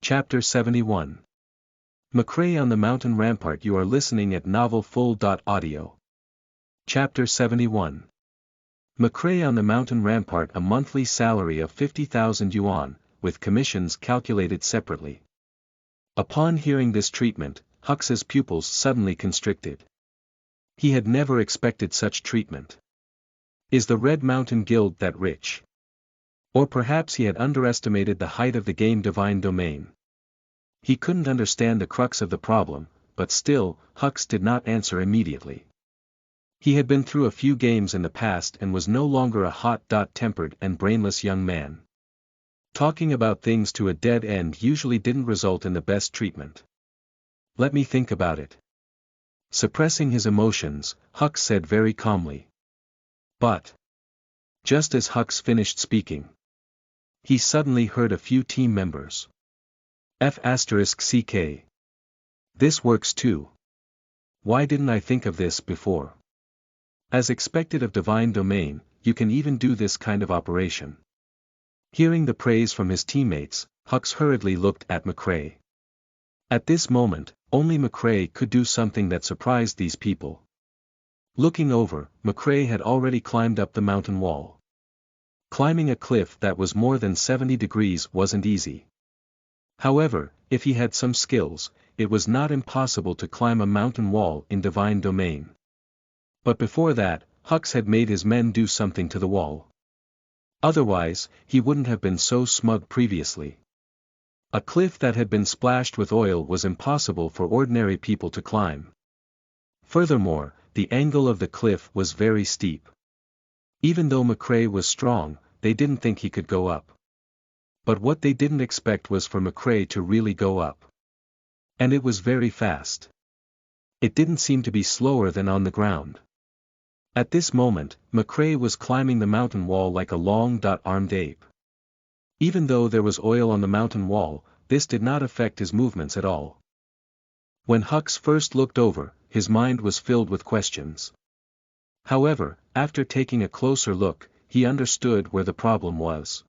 Chapter 71. McCrae on the Mountain Rampart. You are listening at novelfull.audio. Chapter 71. McCrae on the Mountain Rampart. A monthly salary of 50,000 yuan, with commissions calculated separately. Upon hearing this treatment, Hux's pupils suddenly constricted. He had never expected such treatment. Is the Red Mountain Guild that rich? Or perhaps he had underestimated the height of the game Divine Domain. He couldn't understand the crux of the problem, but still, Hux did not answer immediately. He had been through a few games in the past and was no longer a hot-tempered and brainless young man. Talking about things to a dead end usually didn't result in the best treatment. Let me think about it. Suppressing his emotions, Hux said very calmly. But just as Hux finished speaking, he suddenly heard a few team members. F***CK. This works too. Why didn't I think of this before? As expected of Divine Domain, you can even do this kind of operation. Hearing the praise from his teammates, Hux hurriedly looked at McCrae. At this moment, only McCrae could do something that surprised these people. Looking over, McCrae had already climbed up the mountain wall. Climbing a cliff that was more than 70 degrees wasn't easy. However, if he had some skills, it was not impossible to climb a mountain wall in Divine Domain. But before that, Hux had made his men do something to the wall. Otherwise, he wouldn't have been so smug previously. A cliff that had been splashed with oil was impossible for ordinary people to climb. Furthermore, the angle of the cliff was very steep. Even though McCrae was strong, they didn't think he could go up. But what they didn't expect was for McCrae to really go up. And it was very fast. It didn't seem to be slower than on the ground. At this moment, McCrae was climbing the mountain wall like a long-armed ape. Even though there was oil on the mountain wall, this did not affect his movements at all. When Hux first looked over, his mind was filled with questions. However, after taking a closer look, he understood where the problem was.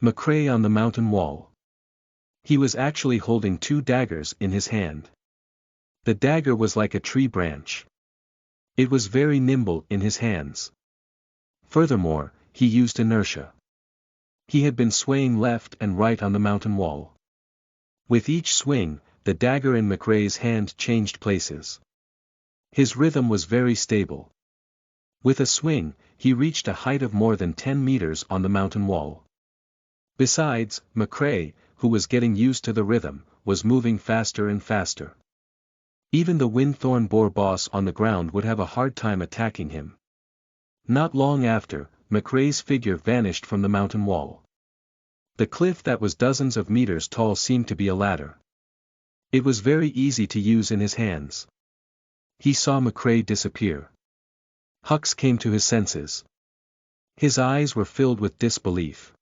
McCrae on the mountain wall. He was actually holding two daggers in his hand. The dagger was like a tree branch. It was very nimble in his hands. Furthermore, he used inertia. He had been swaying left and right on the mountain wall. With each swing, the dagger in McCrae's hand changed places. His rhythm was very stable. With a swing, he reached a height of more than 10 meters on the mountain wall. Besides, McCrae, who was getting used to the rhythm, was moving faster and faster. Even the Windthorn Boar boss on the ground would have a hard time attacking him. Not long after, McCrae's figure vanished from the mountain wall. The cliff that was dozens of meters tall seemed to be a ladder. It was very easy to use in his hands. He saw McCrae disappear. Hux came to his senses. His eyes were filled with disbelief.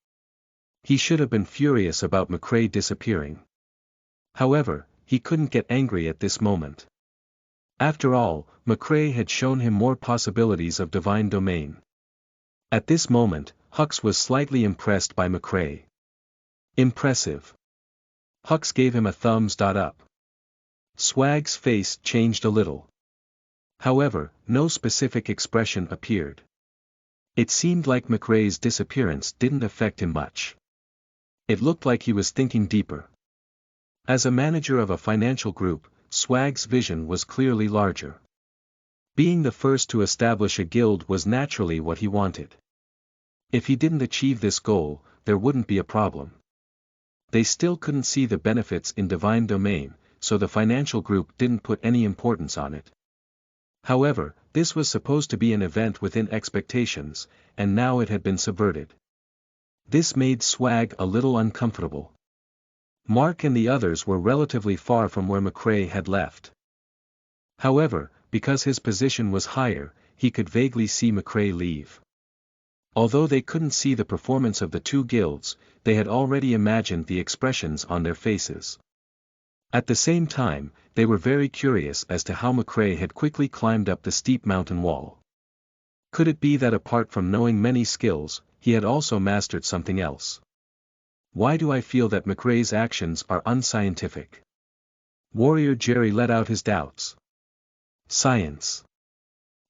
He should have been furious about McCrae disappearing. However, he couldn't get angry at this moment. After all, McCrae had shown him more possibilities of Divine Domain. At this moment, Hux was slightly impressed by McCrae. Impressive. Hux gave him a thumbs up. Swag's face changed a little. However, no specific expression appeared. It seemed like McCrae's disappearance didn't affect him much. It looked like he was thinking deeper. As a manager of a financial group, Swag's vision was clearly larger. Being the first to establish a guild was naturally what he wanted. If he didn't achieve this goal, there wouldn't be a problem. They still couldn't see the benefits in Divine Domain, so the financial group didn't put any importance on it. However, this was supposed to be an event within expectations, and now it had been subverted. This made Swag a little uncomfortable. Mark and the others were relatively far from where McCrae had left. However, because his position was higher, he could vaguely see McCrae leave. Although they couldn't see the performance of the two guilds, they had already imagined the expressions on their faces. At the same time, they were very curious as to how McCrae had quickly climbed up the steep mountain wall. Could it be that apart from knowing many skills, he had also mastered something else? Why do I feel that McRae's actions are unscientific? Warrior Jerry let out his doubts. Science.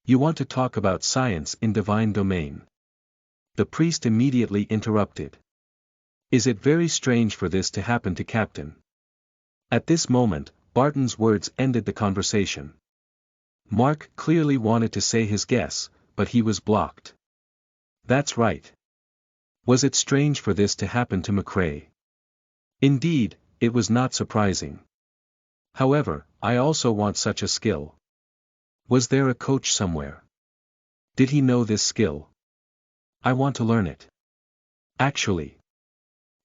You want to talk about science in divine domain? The priest immediately interrupted. Is it very strange for this to happen to Captain? At this moment, Barton's words ended the conversation. Mark clearly wanted to say his guess, but he was blocked. That's right. Was it strange for this to happen to McRae? Indeed, it was not surprising. However, I also want such a skill. Was there a coach somewhere? Did he know this skill? I want to learn it. Actually,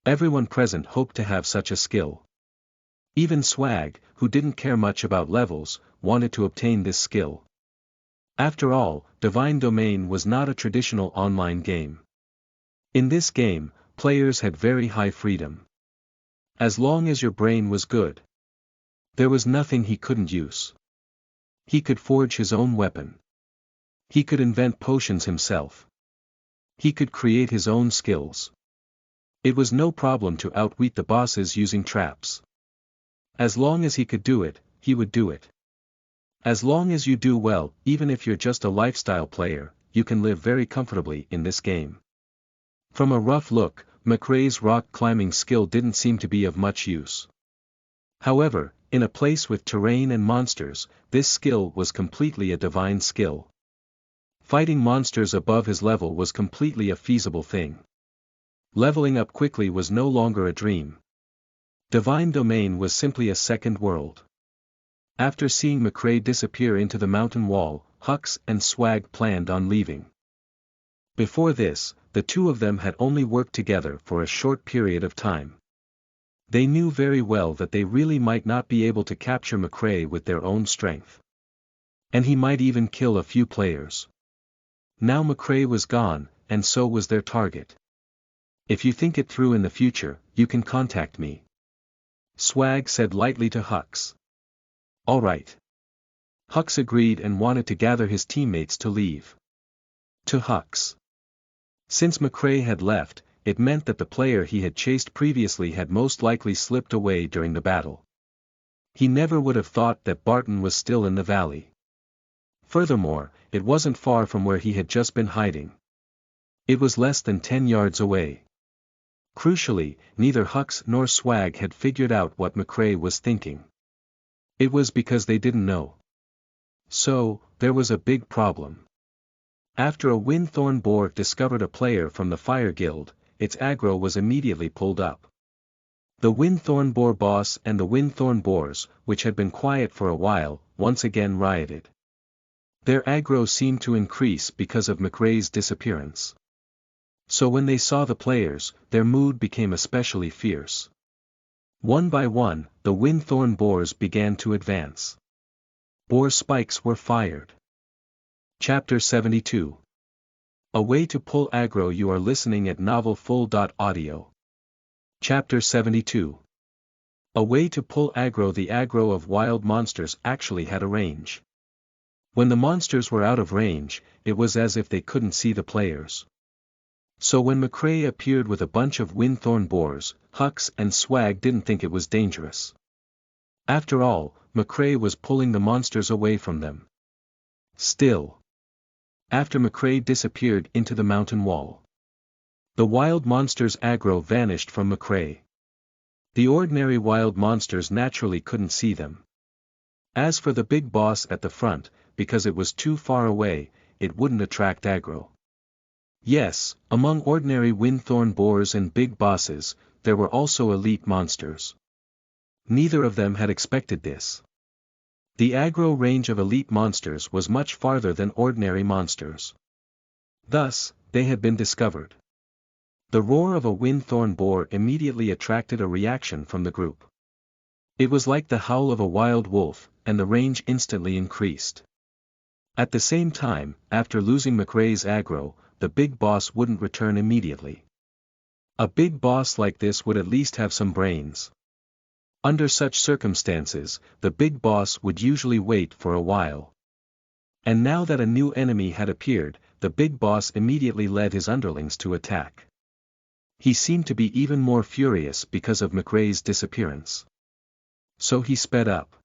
everyone present hoped to have such a skill. Even Swag, who didn't care much about levels, wanted to obtain this skill. After all, Divine Domain was not a traditional online game. In this game, players had very high freedom. As long as your brain was good, there was nothing he couldn't use. He could forge his own weapon. He could invent potions himself. He could create his own skills. It was no problem to outwit the bosses using traps. As long as he could do it, he would do it. As long as you do well, even if you're just a lifestyle player, you can live very comfortably in this game. From a rough look, McRae's rock climbing skill didn't seem to be of much use. However, in a place with terrain and monsters, this skill was completely a divine skill. Fighting monsters above his level was completely a feasible thing. Leveling up quickly was no longer a dream. Divine Domain was simply a second world. After seeing McRae disappear into the mountain wall, Hux and Swag planned on leaving. Before this, the two of them had only worked together for a short period of time. They knew very well that they really might not be able to capture McRae with their own strength. And he might even kill a few players. Now McRae was gone, and so was their target. If you think it through in the future, you can contact me. Swag said lightly to Hux. All right. Hux agreed and wanted to gather his teammates to leave. To Hux. Since McRae had left, it meant that the player he had chased previously had most likely slipped away during the battle. He never would have thought that Barton was still in the valley. Furthermore, it wasn't far from where he had just been hiding. It was less than 10 yards away. Crucially, neither Hux nor Swag had figured out what McRae was thinking. It was because they didn't know. So, there was a big problem. After a Windthorn Boar discovered a player from the Fire Guild, its aggro was immediately pulled up. The Windthorn Boar boss and the Windthorn Boars, which had been quiet for a while, once again rioted. Their aggro seemed to increase because of McRae's disappearance. So when they saw the players, their mood became especially fierce. One by one, the Windthorn Boars began to advance. Boar spikes were fired. Chapter 72. A way to pull aggro. You are listening at novelfull.audio. Chapter 72. A way to pull aggro. The aggro of wild monsters actually had a range. When the monsters were out of range, it was as if they couldn't see the players. So when McRae appeared with a bunch of Windthorn Boars, Hux and Swag didn't think it was dangerous. After all, McRae was pulling the monsters away from them. Still. After McRae disappeared into the mountain wall, the wild monsters' aggro vanished from McRae. The ordinary wild monsters naturally couldn't see them. As for the big boss at the front, because it was too far away, it wouldn't attract aggro. Yes, among ordinary Windthorn Boars and big bosses, there were also elite monsters. Neither of them had expected this. The aggro range of elite monsters was much farther than ordinary monsters. Thus, they had been discovered. The roar of a Windthorn Boar immediately attracted a reaction from the group. It was like the howl of a wild wolf, and the range instantly increased. At the same time, after losing McRae's aggro, the big boss wouldn't return immediately. A big boss like this would at least have some brains. Under such circumstances, the big boss would usually wait for a while. And now that a new enemy had appeared, the big boss immediately led his underlings to attack. He seemed to be even more furious because of McRae's disappearance. So he sped up.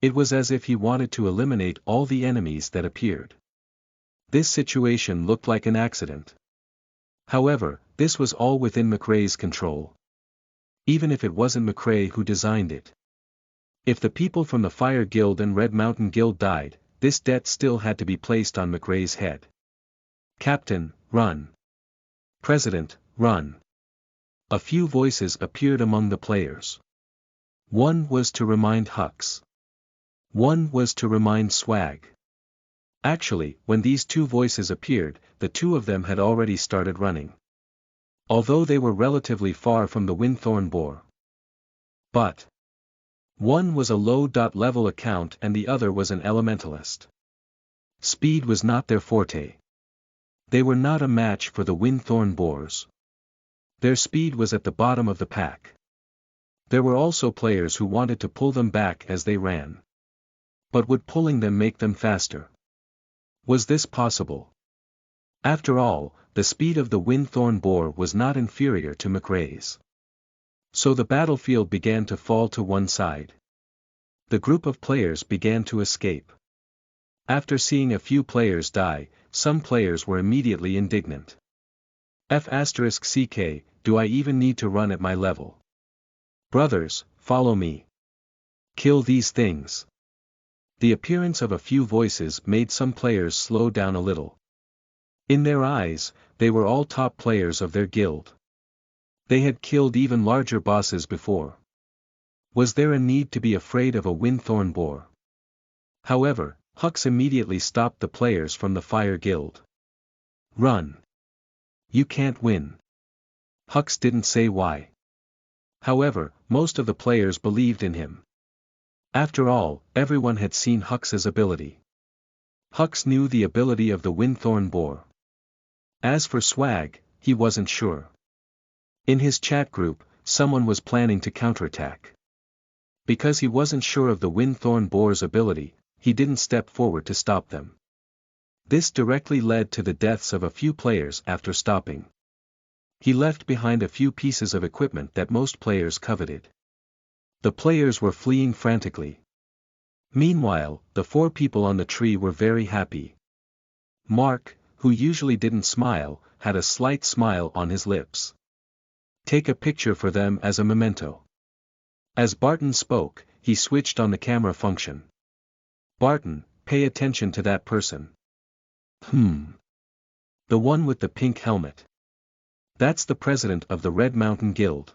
It was as if he wanted to eliminate all the enemies that appeared. This situation looked like an accident. However, this was all within McRae's control. Even if it wasn't McRae who designed it. If the people from the Fire Guild and Red Mountain Guild died, this debt still had to be placed on McRae's head. Captain, run. President, run. A few voices appeared among the players. One was to remind Hux. One was to remind Swag. Actually, when these two voices appeared, the two of them had already started running. Although they were relatively far from the Windthorn Boar. But one was a low-level account and the other was an elementalist. Speed was not their forte. They were not a match for the Windthorn Boars. Their speed was at the bottom of the pack. There were also players who wanted to pull them back as they ran. But would pulling them make them faster? Was this possible? After all, the speed of the Windthorn Boar was not inferior to McRae's. So the battlefield began to fall to one side. The group of players began to escape. After seeing a few players die, some players were immediately indignant. F***ck, do I even need to run at my level? Brothers, follow me. Kill these things. The appearance of a few voices made some players slow down a little. In their eyes, they were all top players of their guild. They had killed even larger bosses before. Was there a need to be afraid of a Windthorn Boar? However, Hux immediately stopped the players from the Fire Guild. Run. You can't win. Hux didn't say why. However, most of the players believed in him. After all, everyone had seen Hux's ability. Hux knew the ability of the Windthorn Boar. As for Swag, he wasn't sure. In his chat group, someone was planning to counterattack. Because he wasn't sure of the Windthorn Boar's ability, he didn't step forward to stop them. This directly led to the deaths of a few players after stopping. He left behind a few pieces of equipment that most players coveted. The players were fleeing frantically. Meanwhile, the four people on the tree were very happy. Mark, who usually didn't smile, had a slight smile on his lips. Take a picture for them as a memento. As Barton spoke, he switched on the camera function. Barton, pay attention to that person. The one with the pink helmet. That's the president of the Red Mountain Guild.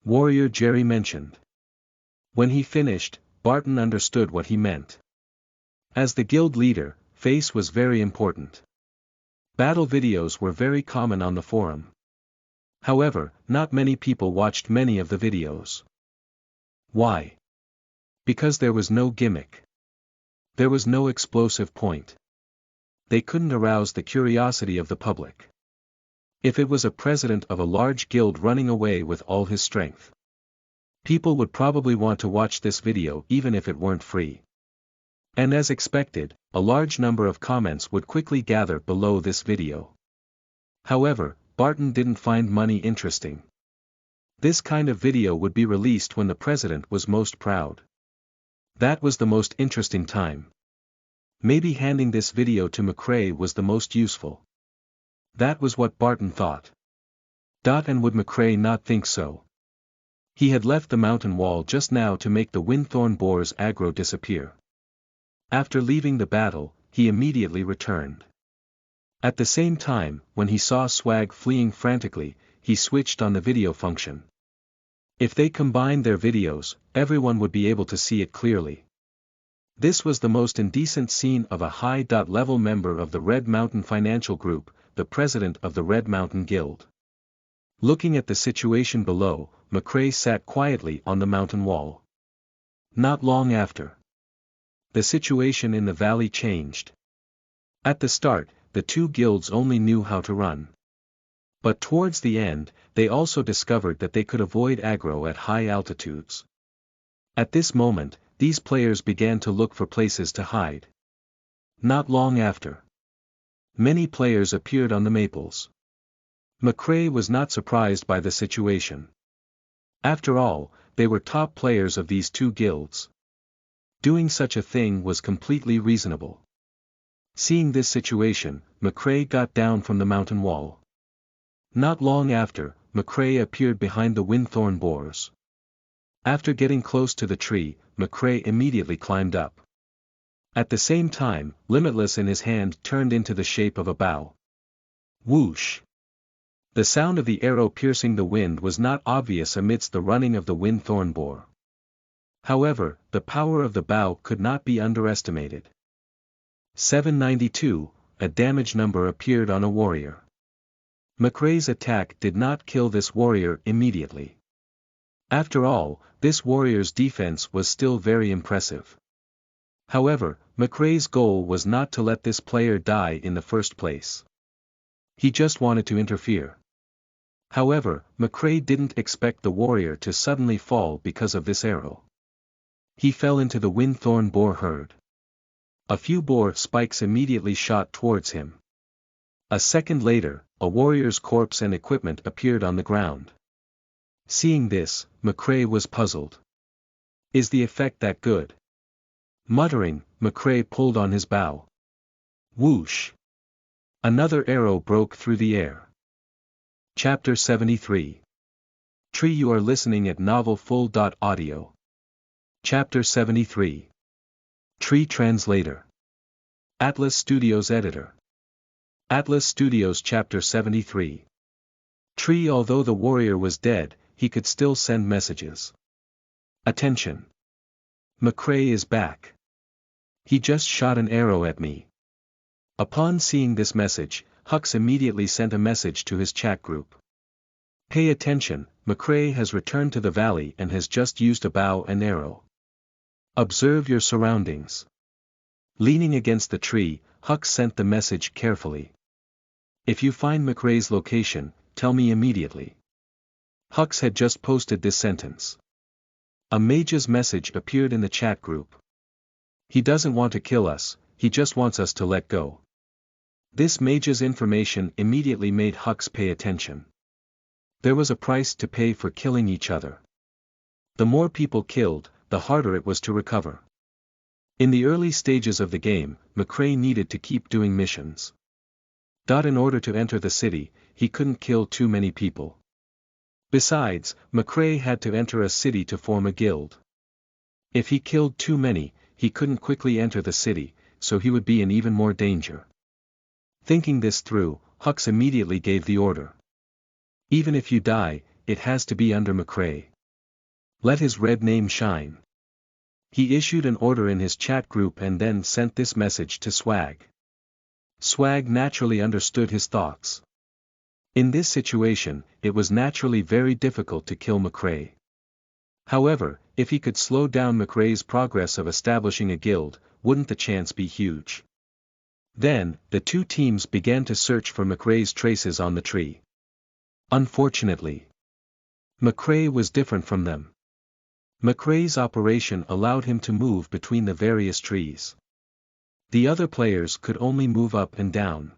Warrior Jerry mentioned. When he finished, Barton understood what he meant. As the guild leader, face was very important. Battle videos were very common on the forum. However, not many people watched many of the videos. Why? Because there was no gimmick. There was no explosive point. They couldn't arouse the curiosity of the public. If it was a president of a large guild running away with all his strength, people would probably want to watch this video even if it weren't free. And as expected, a large number of comments would quickly gather below this video. However, Barton didn't find money interesting. This kind of video would be released when the president was most proud. That was the most interesting time. Maybe handing this video to McRae was the most useful. That was what Barton thought. And would McRae not think so? He had left the mountain wall just now to make the Windthorn Boar's aggro disappear. After leaving the battle, he immediately returned. At the same time, when he saw Swag fleeing frantically, he switched on the video function. If they combined their videos, everyone would be able to see it clearly. This was the most indecent scene of a high-level member of the Red Mountain Financial Group, the president of the Red Mountain Guild. Looking at the situation below, McRae sat quietly on the mountain wall. Not long after, the situation in the valley changed. At the start, the two guilds only knew how to run. But towards the end, they also discovered that they could avoid aggro at high altitudes. At this moment, these players began to look for places to hide. Not long after, many players appeared on the maples. McCrae was not surprised by the situation. After all, they were top players of these two guilds. Doing such a thing was completely reasonable. Seeing this situation, McCrae got down from the mountain wall. Not long after, McCrae appeared behind the windthorn boars. After getting close to the tree, McCrae immediately climbed up. At the same time, Limitless in his hand turned into the shape of a bow. Whoosh! The sound of the arrow piercing the wind was not obvious amidst the running of the windthorn boar. However, the power of the bow could not be underestimated. 792, a damage number appeared on a warrior. McCrae's attack did not kill this warrior immediately. After all, this warrior's defense was still very impressive. However, McCrae's goal was not to let this player die in the first place. He just wanted to interfere. However, McCrae didn't expect the warrior to suddenly fall because of this arrow. He fell into the windthorn boar herd. A few boar spikes immediately shot towards him. A second later, a warrior's corpse and equipment appeared on the ground. Seeing this, McCrae was puzzled. Is the effect that good? Muttering, McCrae pulled on his bow. Whoosh! Another arrow broke through the air. Chapter 73. Tree. You are listening at novelfull.audio. Chapter 73. Tree Translator. Atlas Studios Editor. Atlas Studios Chapter 73. Tree. Although the warrior was dead, he could still send messages. Attention! McCrae is back. He just shot an arrow at me. Upon seeing this message, Hux immediately sent a message to his chat group. Pay attention, McCrae has returned to the valley and has just used a bow and arrow. Observe your surroundings. Leaning against the tree, Hux sent the message carefully. If you find McCrae's location, tell me immediately. Hux had just posted this sentence. A mage's message appeared in the chat group. He doesn't want to kill us, he just wants us to let go. This mage's information immediately made Hux pay attention. There was a price to pay for killing each other. The more people killed, the harder it was to recover. In the early stages of the game, McCrae needed to keep doing missions. In order to enter the city, he couldn't kill too many people. Besides, McCrae had to enter a city to form a guild. If he killed too many, he couldn't quickly enter the city, so he would be in even more danger. Thinking this through, Hux immediately gave the order. Even if you die, it has to be under McCrae. Let his red name shine. He issued an order in his chat group and then sent this message to Swag. Swag naturally understood his thoughts. In this situation, it was naturally very difficult to kill McCrae. However, if he could slow down McCrae's progress of establishing a guild, wouldn't the chance be huge? Then, the two teams began to search for McCrae's traces on the tree. Unfortunately, McCrae was different from them. McCrae's operation allowed him to move between the various trees. The other players could only move up and down.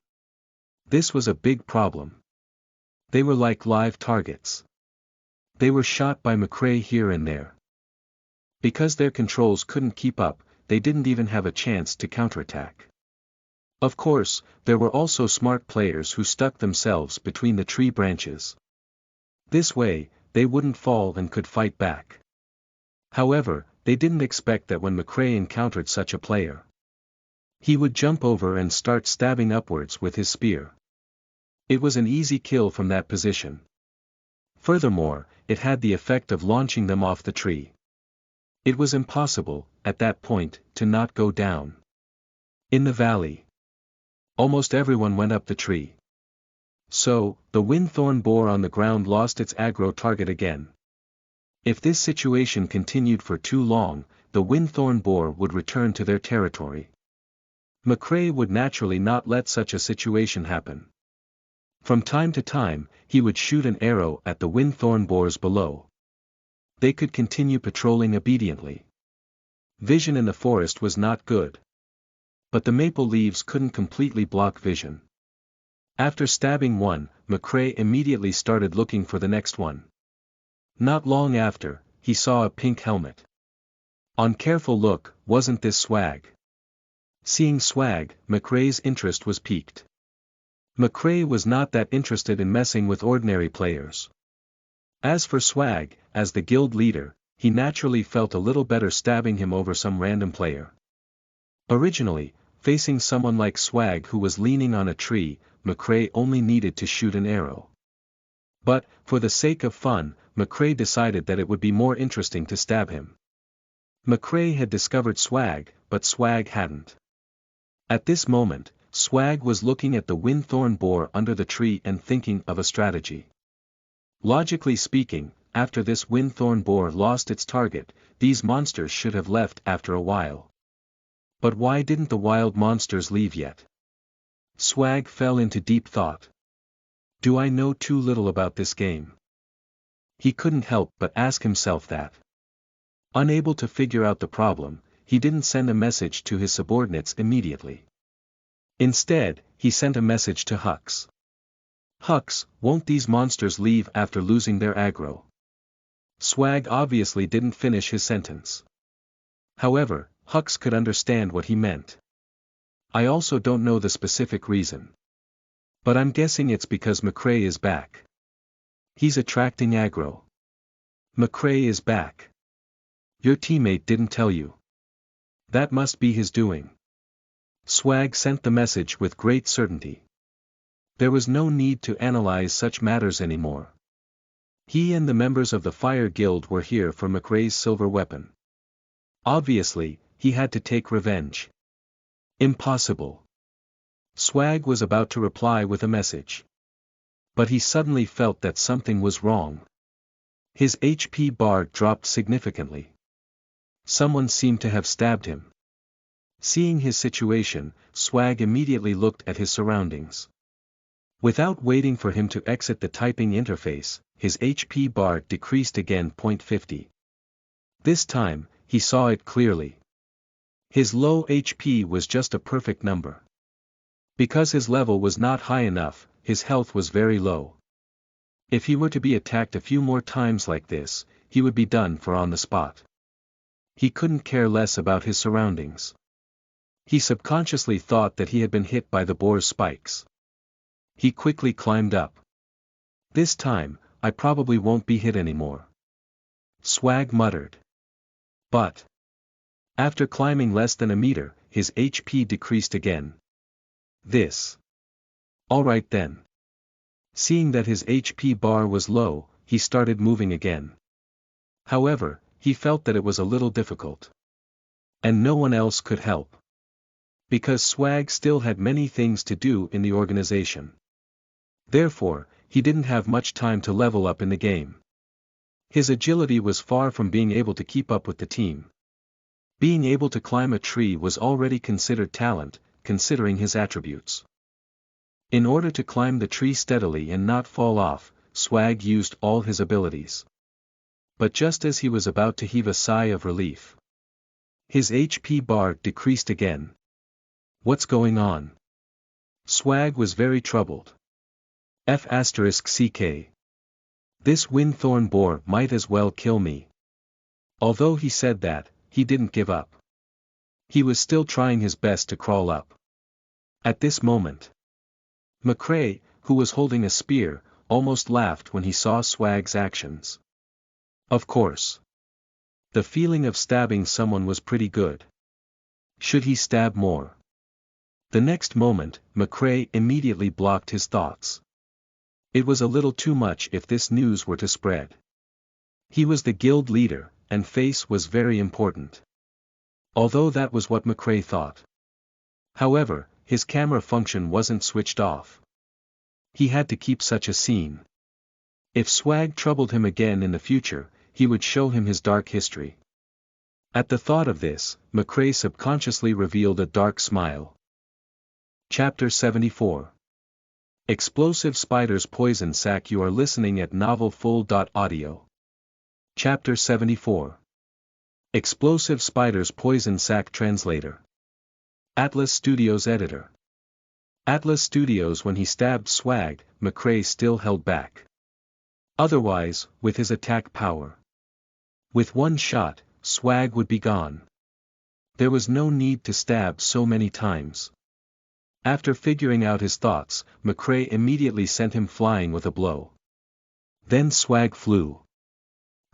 This was a big problem. They were like live targets. They were shot by McCrae here and there. Because their controls couldn't keep up, they didn't even have a chance to counterattack. Of course, there were also smart players who stuck themselves between the tree branches. This way, they wouldn't fall and could fight back. However, they didn't expect that when McCrae encountered such a player, he would jump over and start stabbing upwards with his spear. It was an easy kill from that position. Furthermore, it had the effect of launching them off the tree. It was impossible, at that point, to not go down. In the valley, almost everyone went up the tree. So, the windthorn boar on the ground lost its aggro target again. If this situation continued for too long, the windthorn boar would return to their territory. McCrae would naturally not let such a situation happen. From time to time, he would shoot an arrow at the windthorn boars below. They could continue patrolling obediently. Vision in the forest was not good. But the maple leaves couldn't completely block vision. After stabbing one, McCrae immediately started looking for the next one. Not long after, he saw a pink helmet. On careful look, wasn't this Swag? Seeing Swag, McCrae's interest was piqued. McCrae was not that interested in messing with ordinary players. As for Swag, as the guild leader, he naturally felt a little better stabbing him over some random player. Originally, facing someone like Swag who was leaning on a tree, McCrae only needed to shoot an arrow. But, for the sake of fun, McCrae decided that it would be more interesting to stab him. McCrae had discovered Swag, but Swag hadn't. At this moment, Swag was looking at the windthorn boar under the tree and thinking of a strategy. Logically speaking, after this windthorn boar lost its target, these monsters should have left after a while. But why didn't the wild monsters leave yet? Swag fell into deep thought. Do I know too little about this game? He couldn't help but ask himself that. Unable to figure out the problem, he didn't send a message to his subordinates immediately. Instead, he sent a message to Hux. Hux, won't these monsters leave after losing their aggro? Swag obviously didn't finish his sentence. However, Hux could understand what he meant. I also don't know the specific reason. But I'm guessing it's because McCrae is back. He's attracting aggro. McCrae is back. Your teammate didn't tell you. That must be his doing. Swag sent the message with great certainty. There was no need to analyze such matters anymore. He and the members of the Fire Guild were here for McCrae's silver weapon. Obviously, he had to take revenge. Impossible. Swag was about to reply with a message. But he suddenly felt that something was wrong. His HP bar dropped significantly. Someone seemed to have stabbed him. Seeing his situation, Swag immediately looked at his surroundings. Without waiting for him to exit the typing interface, his HP bar decreased again 0.50. This time, he saw it clearly. His low HP was just a perfect number. Because his level was not high enough, his health was very low. If he were to be attacked a few more times like this, he would be done for on the spot. He couldn't care less about his surroundings. He subconsciously thought that he had been hit by the boar's spikes. He quickly climbed up. This time, I probably won't be hit anymore. Swag muttered. But after climbing less than a meter, his HP decreased again. Alright then. Seeing that his HP bar was low, he started moving again. However, he felt that it was a little difficult. And no one else could help. Because Swag still had many things to do in the organization. Therefore, he didn't have much time to level up in the game. His agility was far from being able to keep up with the team. Being able to climb a tree was already considered talent, considering his attributes. In order to climb the tree steadily and not fall off, Swag used all his abilities. But just as he was about to heave a sigh of relief, his HP bar decreased again. What's going on? Swag was very troubled. F***ck. This windthorn boar might as well kill me. Although he said that, he didn't give up. He was still trying his best to crawl up. At this moment, McCrae, who was holding a spear, almost laughed when he saw Swag's actions. Of course. The feeling of stabbing someone was pretty good. Should he stab more? The next moment, McCrae immediately blocked his thoughts. It was a little too much if this news were to spread. He was the guild leader, and face was very important. Although that was what McCrae thought. However, his camera function wasn't switched off. He had to keep such a scene. If Swag troubled him again in the future, he would show him his dark history. At the thought of this, McCrae subconsciously revealed a dark smile. Chapter 74. Explosive Spiders Poison Sac. You are listening at novelfull.audio. Chapter 74. Explosive Spiders Poison Sac. Translator. Atlas Studios Editor. Atlas Studios. When he stabbed Swag, McCrae still held back. Otherwise, with his attack power. With one shot, Swag would be gone. There was no need to stab so many times. After figuring out his thoughts, McCrae immediately sent him flying with a blow. Then Swag flew.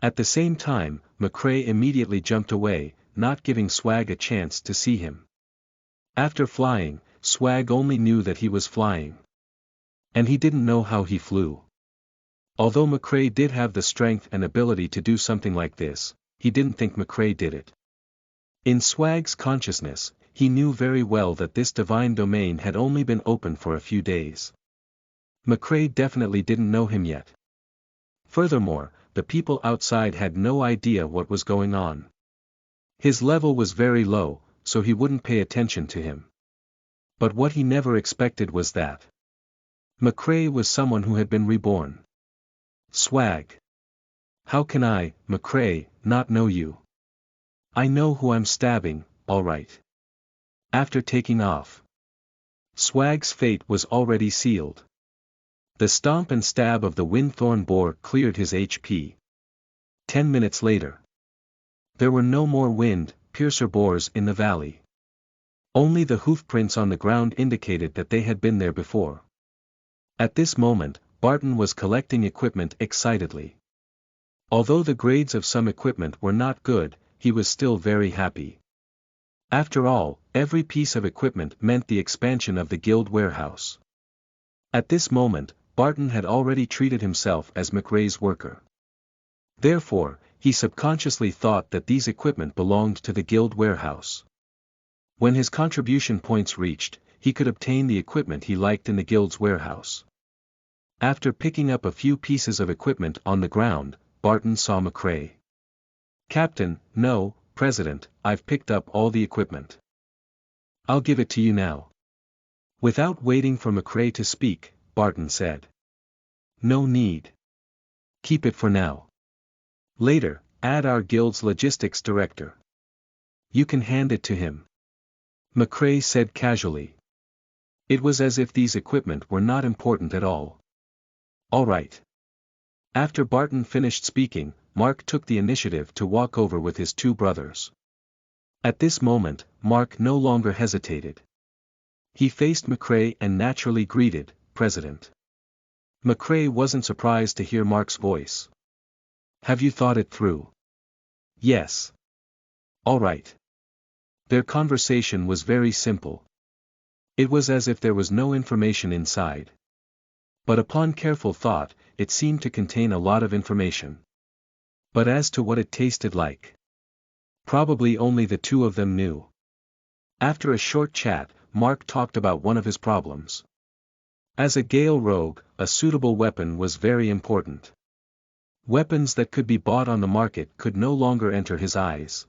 At the same time, McCrae immediately jumped away, not giving Swag a chance to see him. After flying, Swag only knew that he was flying. And he didn't know how he flew. Although McCrae did have the strength and ability to do something like this, he didn't think McCrae did it. In Swag's consciousness, he knew very well that this divine domain had only been open for a few days. McCrae definitely didn't know him yet. Furthermore, the people outside had no idea what was going on. His level was very low, so he wouldn't pay attention to him. But what he never expected was that McCrae was someone who had been reborn. Swag. How can I, McCrae, not know you? I know who I'm stabbing, alright. After taking off, Swag's fate was already sealed. The stomp and stab of the windthorn boar cleared his HP. 10 minutes later, there were no more wind-piercer boars in the valley. Only the hoofprints on the ground indicated that they had been there before. At this moment, Barton was collecting equipment excitedly. Although the grades of some equipment were not good, he was still very happy. After all, every piece of equipment meant the expansion of the guild warehouse. At this moment, Barton had already treated himself as McCrae's worker. Therefore, he subconsciously thought that these equipment belonged to the guild warehouse. When his contribution points reached, he could obtain the equipment he liked in the guild's warehouse. After picking up a few pieces of equipment on the ground, Barton saw McCrae. Captain, no, President, I've picked up all the equipment. I'll give it to you now. Without waiting for McCrae to speak, Barton said. No need. Keep it for now. Later, add our guild's logistics director. You can hand it to him. McCrae said casually. It was as if these equipment were not important at all. All right. After Barton finished speaking, Mark took the initiative to walk over with his two brothers. At this moment, Mark no longer hesitated. He faced McCrae and naturally greeted, President. McCrae wasn't surprised to hear Mark's voice. Have you thought it through? Yes. All right. Their conversation was very simple. It was as if there was no information inside. But upon careful thought, it seemed to contain a lot of information. But as to what it tasted like, probably only the two of them knew. After a short chat, Mark talked about one of his problems. As a Gale rogue, a suitable weapon was very important. Weapons that could be bought on the market could no longer enter his eyes.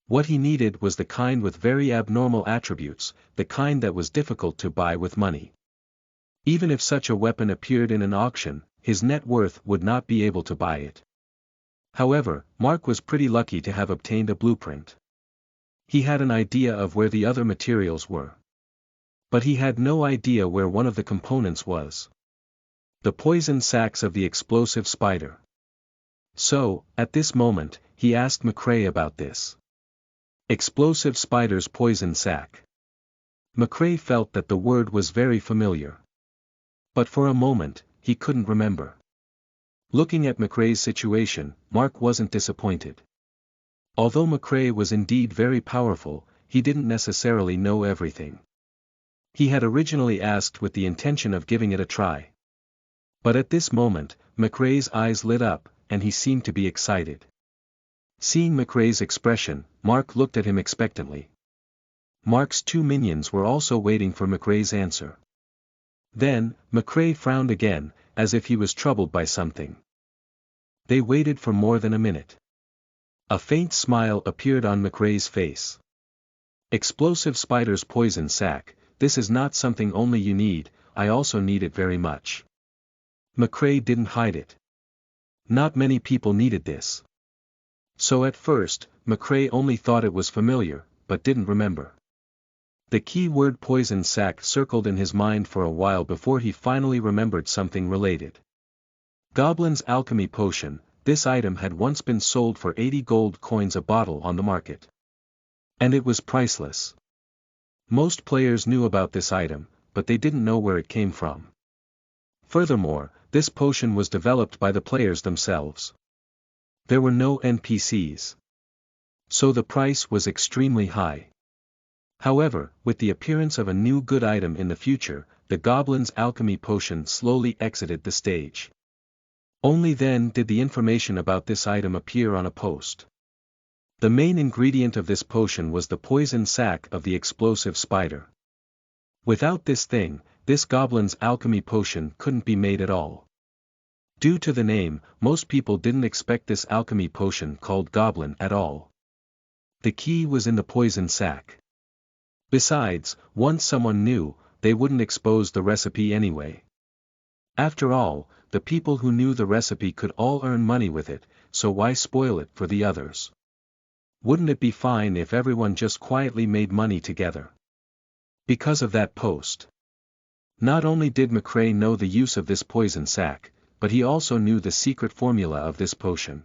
What he needed was the kind with very abnormal attributes, the kind that was difficult to buy with money. Even if such a weapon appeared in an auction, his net worth would not be able to buy it. However, Mark was pretty lucky to have obtained a blueprint. He had an idea of where the other materials were. But he had no idea where one of the components was. The poison sacs of the explosive spider. So, at this moment, he asked McCrae about this. Explosive spider's poison sac. McCrae felt that the word was very familiar. But for a moment, he couldn't remember. Looking at McCrae's situation, Mark wasn't disappointed. Although McCrae was indeed very powerful, he didn't necessarily know everything. He had originally asked with the intention of giving it a try. But at this moment, McCrae's eyes lit up, and he seemed to be excited. Seeing McCrae's expression, Mark looked at him expectantly. Mark's two minions were also waiting for McCrae's answer. Then, McCrae frowned again, as if he was troubled by something. They waited for more than a minute. A faint smile appeared on McCrae's face. Explosive spider's poison sac, this is not something only you need, I also need it very much. McCrae didn't hide it. Not many people needed this. So at first, McCrae only thought it was familiar, but didn't remember. The key word poison sac circled in his mind for a while before he finally remembered something related. Goblin's alchemy potion. This item had once been sold for 80 gold coins a bottle on the market. And it was priceless. Most players knew about this item, but they didn't know where it came from. Furthermore, this potion was developed by the players themselves. There were no NPCs. So the price was extremely high. However, with the appearance of a new good item in the future, the Goblin's alchemy potion slowly exited the stage. Only then did the information about this item appear on a post. The main ingredient of this potion was the poison sac of the explosive spider. Without this thing, this Goblin's alchemy potion couldn't be made at all. Due to the name, most people didn't expect this alchemy potion called Goblin at all. The key was in the poison sac. Besides, once someone knew, they wouldn't expose the recipe anyway. After all, the people who knew the recipe could all earn money with it, so why spoil it for the others? Wouldn't it be fine if everyone just quietly made money together? Because of that post. Not only did McCrae know the use of this poison sac, but he also knew the secret formula of this potion.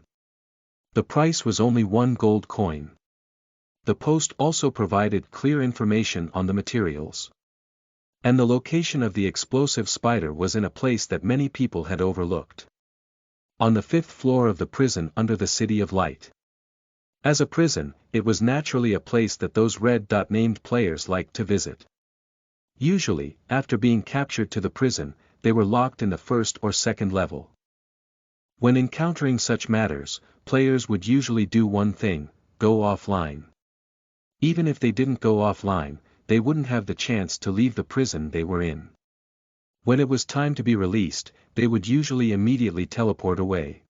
The price was only 1 gold coin. The post also provided clear information on the materials. And the location of the explosive spider was in a place that many people had overlooked. On the 5th floor of the prison under the City of Light. As a prison, it was naturally a place that those red dot named players liked to visit. Usually, after being captured to the prison, they were locked in the 1st or 2nd level. When encountering such matters, players would usually do one thing: go offline. Even if they didn't go offline, they wouldn't have the chance to leave the prison they were in. When it was time to be released, they would usually immediately teleport away.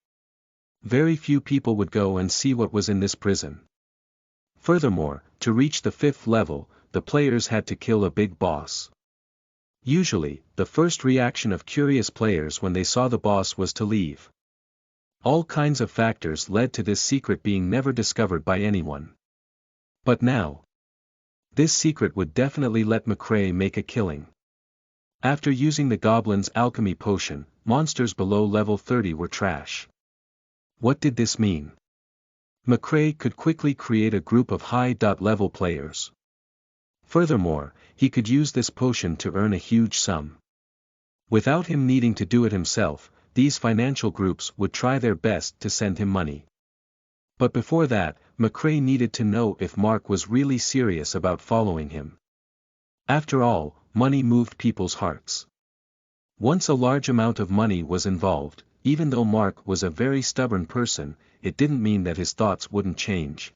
Very few people would go and see what was in this prison. Furthermore, to reach the 5th level, the players had to kill a big boss. Usually, the first reaction of curious players when they saw the boss was to leave. All kinds of factors led to this secret being never discovered by anyone. But now, this secret would definitely let McCrae make a killing. After using the Goblin's alchemy potion, monsters below level 30 were trash. What did this mean? McCrae could quickly create a group of high-level players. Furthermore, he could use this potion to earn a huge sum. Without him needing to do it himself, these financial groups would try their best to send him money. But before that, McCrae needed to know if Mark was really serious about following him. After all, money moved people's hearts. Once a large amount of money was involved, even though Mark was a very stubborn person, it didn't mean that his thoughts wouldn't change.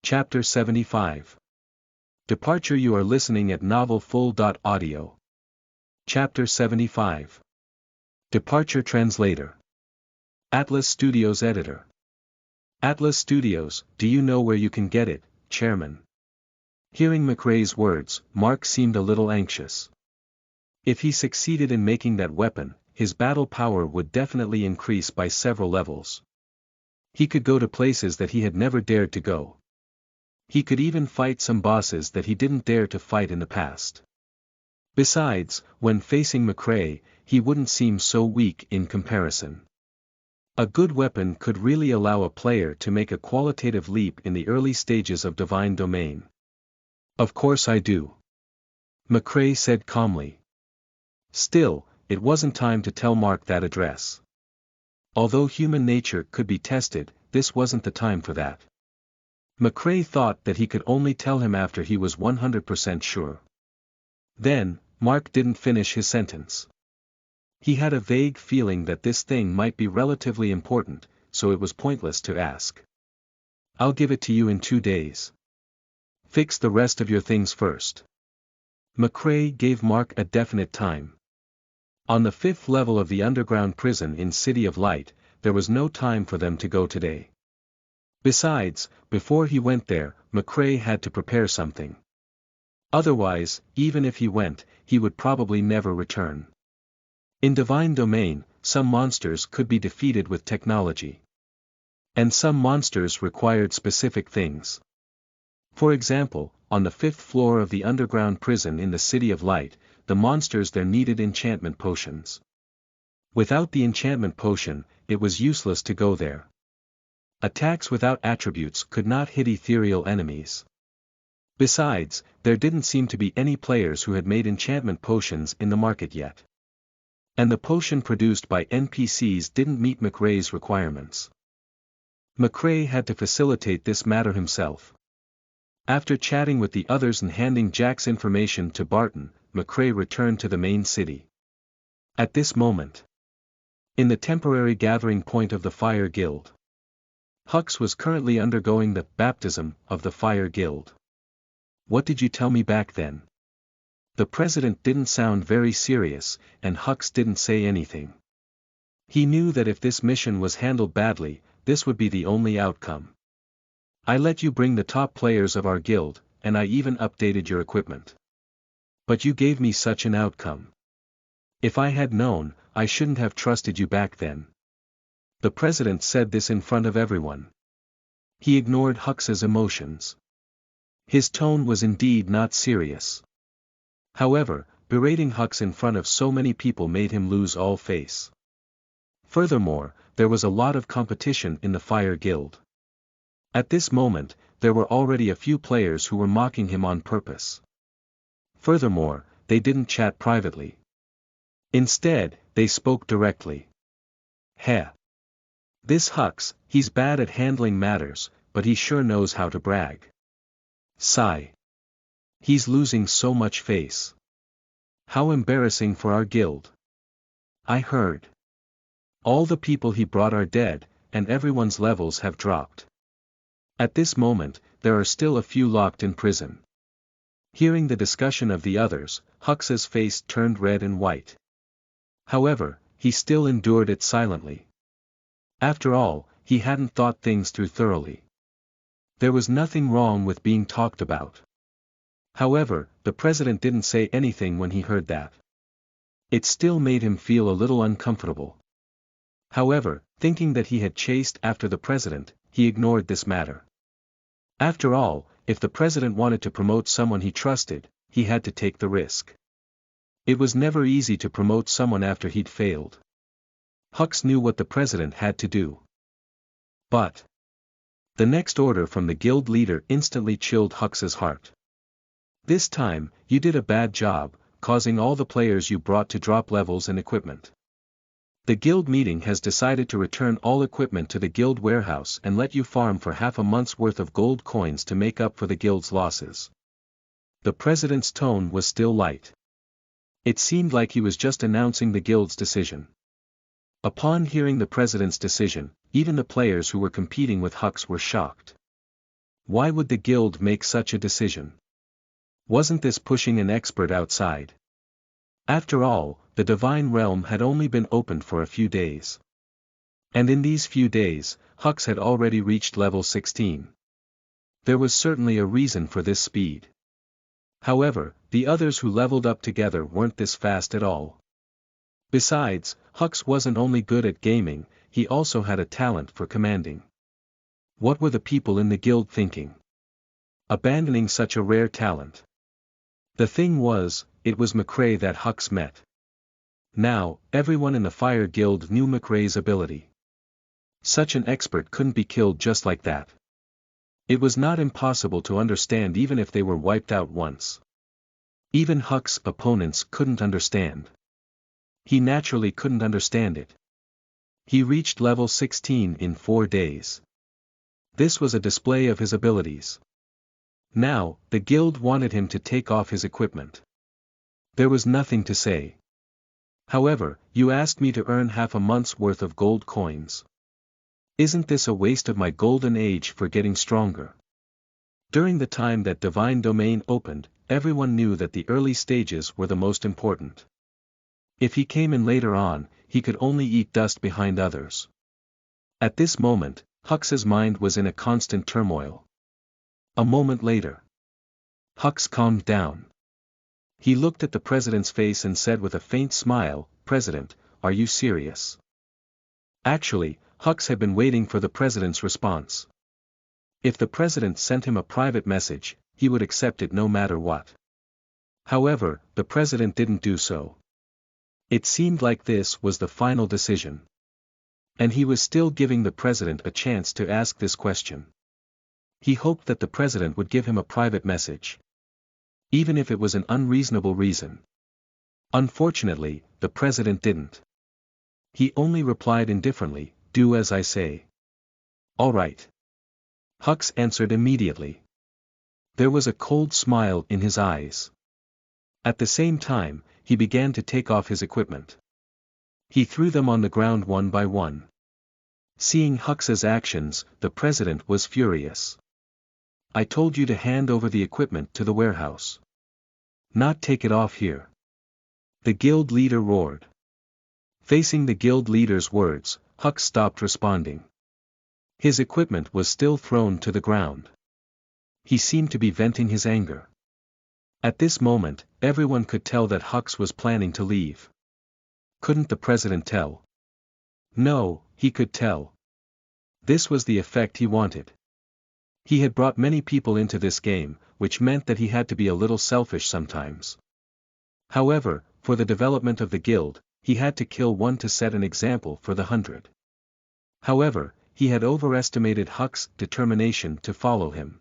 Chapter 75. Departure. You are listening at novelfull.audio. Chapter 75. Departure. Translator. Atlas Studios Editor. Atlas Studios, do you know where you can get it, Chairman? Hearing McCrae's words, Mark seemed a little anxious. If he succeeded in making that weapon, his battle power would definitely increase by several levels. He could go to places that he had never dared to go. He could even fight some bosses that he didn't dare to fight in the past. Besides, when facing McCrae, he wouldn't seem so weak in comparison. A good weapon could really allow a player to make a qualitative leap in the early stages of Divine Domain. Of course I do. McCrae said calmly. Still, it wasn't time to tell Mark that address. Although human nature could be tested, this wasn't the time for that. McCrae thought that he could only tell him after he was 100% sure. Then, Mark didn't finish his sentence. He had a vague feeling that this thing might be relatively important, so it was pointless to ask. I'll give it to you in 2 days. Fix the rest of your things first. McCrae gave Mark a definite time. On the 5th level of the underground prison in City of Light, there was no time for them to go today. Besides, before he went there, McCrae had to prepare something. Otherwise, even if he went, he would probably never return. In Divine Domain, some monsters could be defeated with technology. And some monsters required specific things. For example, on the 5th floor of the underground prison in the City of Light, the monsters there needed enchantment potions. Without the enchantment potion, it was useless to go there. Attacks without attributes could not hit ethereal enemies. Besides, there didn't seem to be any players who had made enchantment potions in the market yet. And the potion produced by NPCs didn't meet McRae's requirements. McRae had to facilitate this matter himself. After chatting with the others and handing Jack's information to Barton, McRae returned to the main city. At this moment, in the temporary gathering point of the Fire Guild, Hux was currently undergoing the baptism of the Fire Guild. What did you tell me back then? The president didn't sound very serious, and Hux didn't say anything. He knew that if this mission was handled badly, this would be the only outcome. I let you bring the top players of our guild, and I even updated your equipment. But you gave me such an outcome. If I had known, I shouldn't have trusted you back then. The president said this in front of everyone. He ignored Hux's emotions. His tone was indeed not serious. However, berating Hux in front of so many people made him lose all face. Furthermore, there was a lot of competition in the Fire Guild. At this moment, there were already a few players who were mocking him on purpose. Furthermore, they didn't chat privately. Instead, they spoke directly. Heh. This Hux, he's bad at handling matters, but he sure knows how to brag. Sigh. He's losing so much face. How embarrassing for our guild. I heard. All the people he brought are dead, and everyone's levels have dropped. At this moment, there are still a few locked in prison. Hearing the discussion of the others, Hux's face turned red and white. However, he still endured it silently. After all, he hadn't thought things through thoroughly. There was nothing wrong with being talked about. However, the president didn't say anything when he heard that. It still made him feel a little uncomfortable. However, thinking that he had chased after the president, he ignored this matter. After all, if the president wanted to promote someone he trusted, he had to take the risk. It was never easy to promote someone after he'd failed. Hux knew what the president had to do. But the next order from the guild leader instantly chilled Hux's heart. This time, you did a bad job, causing all the players you brought to drop levels and equipment. The guild meeting has decided to return all equipment to the guild warehouse and let you farm for half a month's worth of gold coins to make up for the guild's losses. The president's tone was still light. It seemed like he was just announcing the guild's decision. Upon hearing the president's decision, even the players who were competing with Hux were shocked. Why would the guild make such a decision? Wasn't this pushing an expert outside? After all, the Divine Realm had only been opened for a few days. And in these few days, Hux had already reached level 16. There was certainly a reason for this speed. However, the others who leveled up together weren't this fast at all. Besides, Hux wasn't only good at gaming, he also had a talent for commanding. What were the people in the guild thinking? Abandoning such a rare talent. The thing was, it was McRae that Hux met. Now, everyone in the Fire Guild knew McRae's ability. Such an expert couldn't be killed just like that. It was not impossible to understand even if they were wiped out once. Even Hux's opponents couldn't understand. He naturally couldn't understand it. He reached level 16 in 4 days. This was a display of his abilities. Now, the guild wanted him to take off his equipment. There was nothing to say. However, you asked me to earn half a month's worth of gold coins. Isn't this a waste of my golden age for getting stronger? During the time that Divine Domain opened, everyone knew that the early stages were the most important. If he came in later on, he could only eat dust behind others. At this moment, Hux's mind was in a constant turmoil. A moment later, Hux calmed down. He looked at the president's face and said with a faint smile, "President, are you serious?" Actually, Hux had been waiting for the president's response. If the president sent him a private message, he would accept it no matter what. However, the president didn't do so. It seemed like this was the final decision. And he was still giving the president a chance to ask this question. He hoped that the president would give him a private message. Even if it was an unreasonable reason. Unfortunately, the president didn't. He only replied indifferently, "Do as I say." "All right." Hux answered immediately. There was a cold smile in his eyes. At the same time, he began to take off his equipment. He threw them on the ground one by one. Seeing Hux's actions, the president was furious. "I told you to hand over the equipment to the warehouse. Not take it off here." The guild leader roared. Facing the guild leader's words, Hux stopped responding. His equipment was still thrown to the ground. He seemed to be venting his anger. At this moment, everyone could tell that Hux was planning to leave. Couldn't the president tell? No, he could tell. This was the effect he wanted. He had brought many people into this game, which meant that he had to be a little selfish sometimes. However, for the development of the guild, he had to kill one to set an example for the 100. However, he had overestimated Hux's determination to follow him.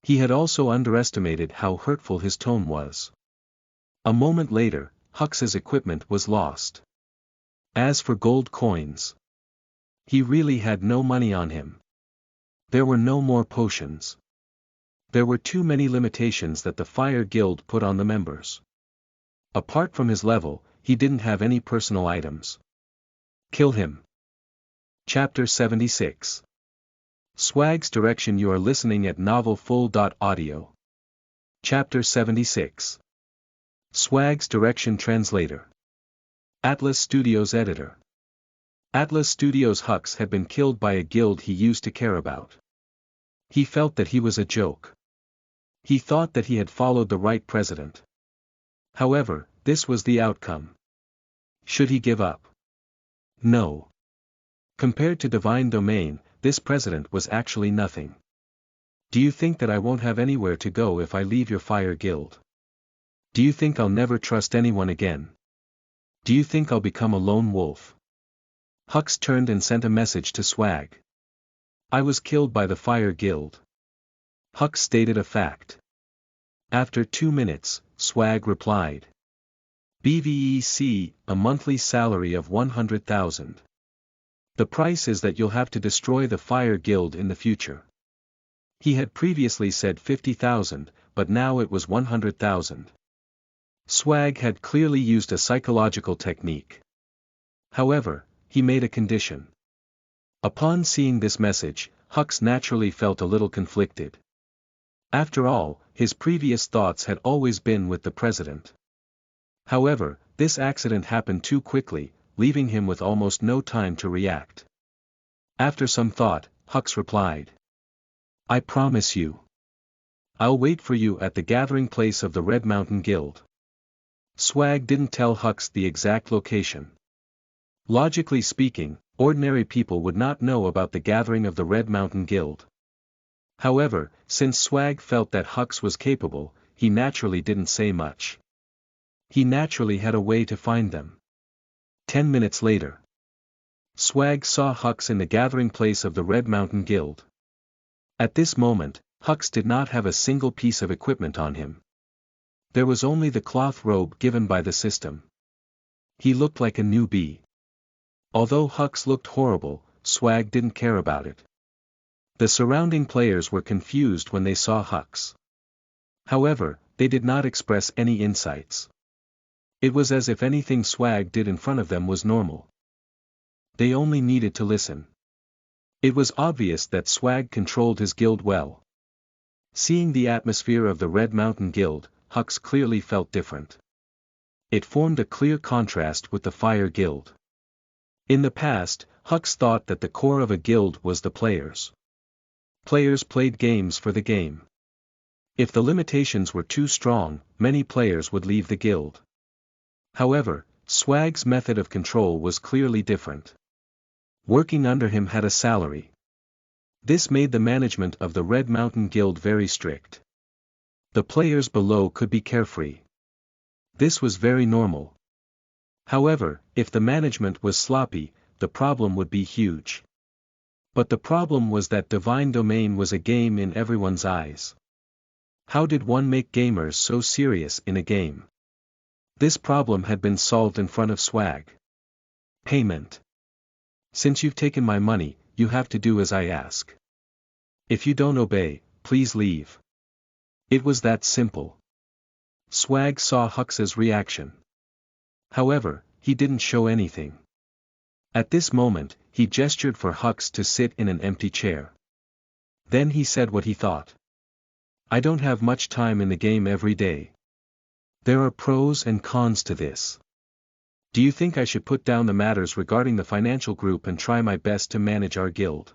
He had also underestimated how hurtful his tone was. A moment later, Hux's equipment was lost. As for gold coins, he really had no money on him. There were no more potions. There were too many limitations that the Fire Guild put on the members. Apart from his level, he didn't have any personal items. Kill him. Chapter 76. Swag's direction. You are listening at novelfull.audio. Chapter 76. Swag's direction. Translator. Atlas Studios editor. Atlas Studios. Hux had been killed by a guild he used to care about. He felt that he was a joke. He thought that he had followed the right president. However, this was the outcome. Should he give up? No. Compared to Divine Domain, this president was actually nothing. Do you think that I won't have anywhere to go if I leave your Fire Guild? Do you think I'll never trust anyone again? Do you think I'll become a lone wolf? Hux turned and sent a message to Swag. I was killed by the Fire Guild. Hux stated a fact. After 2 minutes, Swag replied. BVEC, a monthly salary of 100,000. The price is that you'll have to destroy the Fire Guild in the future. He had previously said 50,000, but now it was 100,000. Swag had clearly used a psychological technique. However, he made a condition. Upon seeing this message, Hux naturally felt a little conflicted. After all, his previous thoughts had always been with the president. However, this accident happened too quickly, leaving him with almost no time to react. After some thought, Hux replied. I promise you. I'll wait for you at the gathering place of the Red Mountain Guild. Swag didn't tell Hux the exact location. Logically speaking, ordinary people would not know about the gathering of the Red Mountain Guild. However, since Swag felt that Hux was capable, he naturally didn't say much. He naturally had a way to find them. 10 minutes later. Swag saw Hux in the gathering place of the Red Mountain Guild. At this moment, Hux did not have a single piece of equipment on him. There was only the cloth robe given by the system. He looked like a newbie. Although Hux looked horrible, Swag didn't care about it. The surrounding players were confused when they saw Hux. However, they did not express any insights. It was as if anything Swag did in front of them was normal. They only needed to listen. It was obvious that Swag controlled his guild well. Seeing the atmosphere of the Red Mountain Guild, Hux clearly felt different. It formed a clear contrast with the Fire Guild. In the past, Hux thought that the core of a guild was the players. Players played games for the game. If the limitations were too strong, many players would leave the guild. However, Swag's method of control was clearly different. Working under him had a salary. This made the management of the Red Mountain Guild very strict. The players below could be carefree. This was very normal. However, if the management was sloppy, the problem would be huge. But the problem was that Divine Domain was a game in everyone's eyes. How did one make gamers so serious in a game? This problem had been solved in front of Swag. Payment. Since you've taken my money, you have to do as I ask. If you don't obey, please leave. It was that simple. Swag saw Hux's reaction. However, he didn't show anything. At this moment, he gestured for Hux to sit in an empty chair. Then he said what he thought. I don't have much time in the game every day. There are pros and cons to this. Do you think I should put down the matters regarding the financial group and try my best to manage our guild?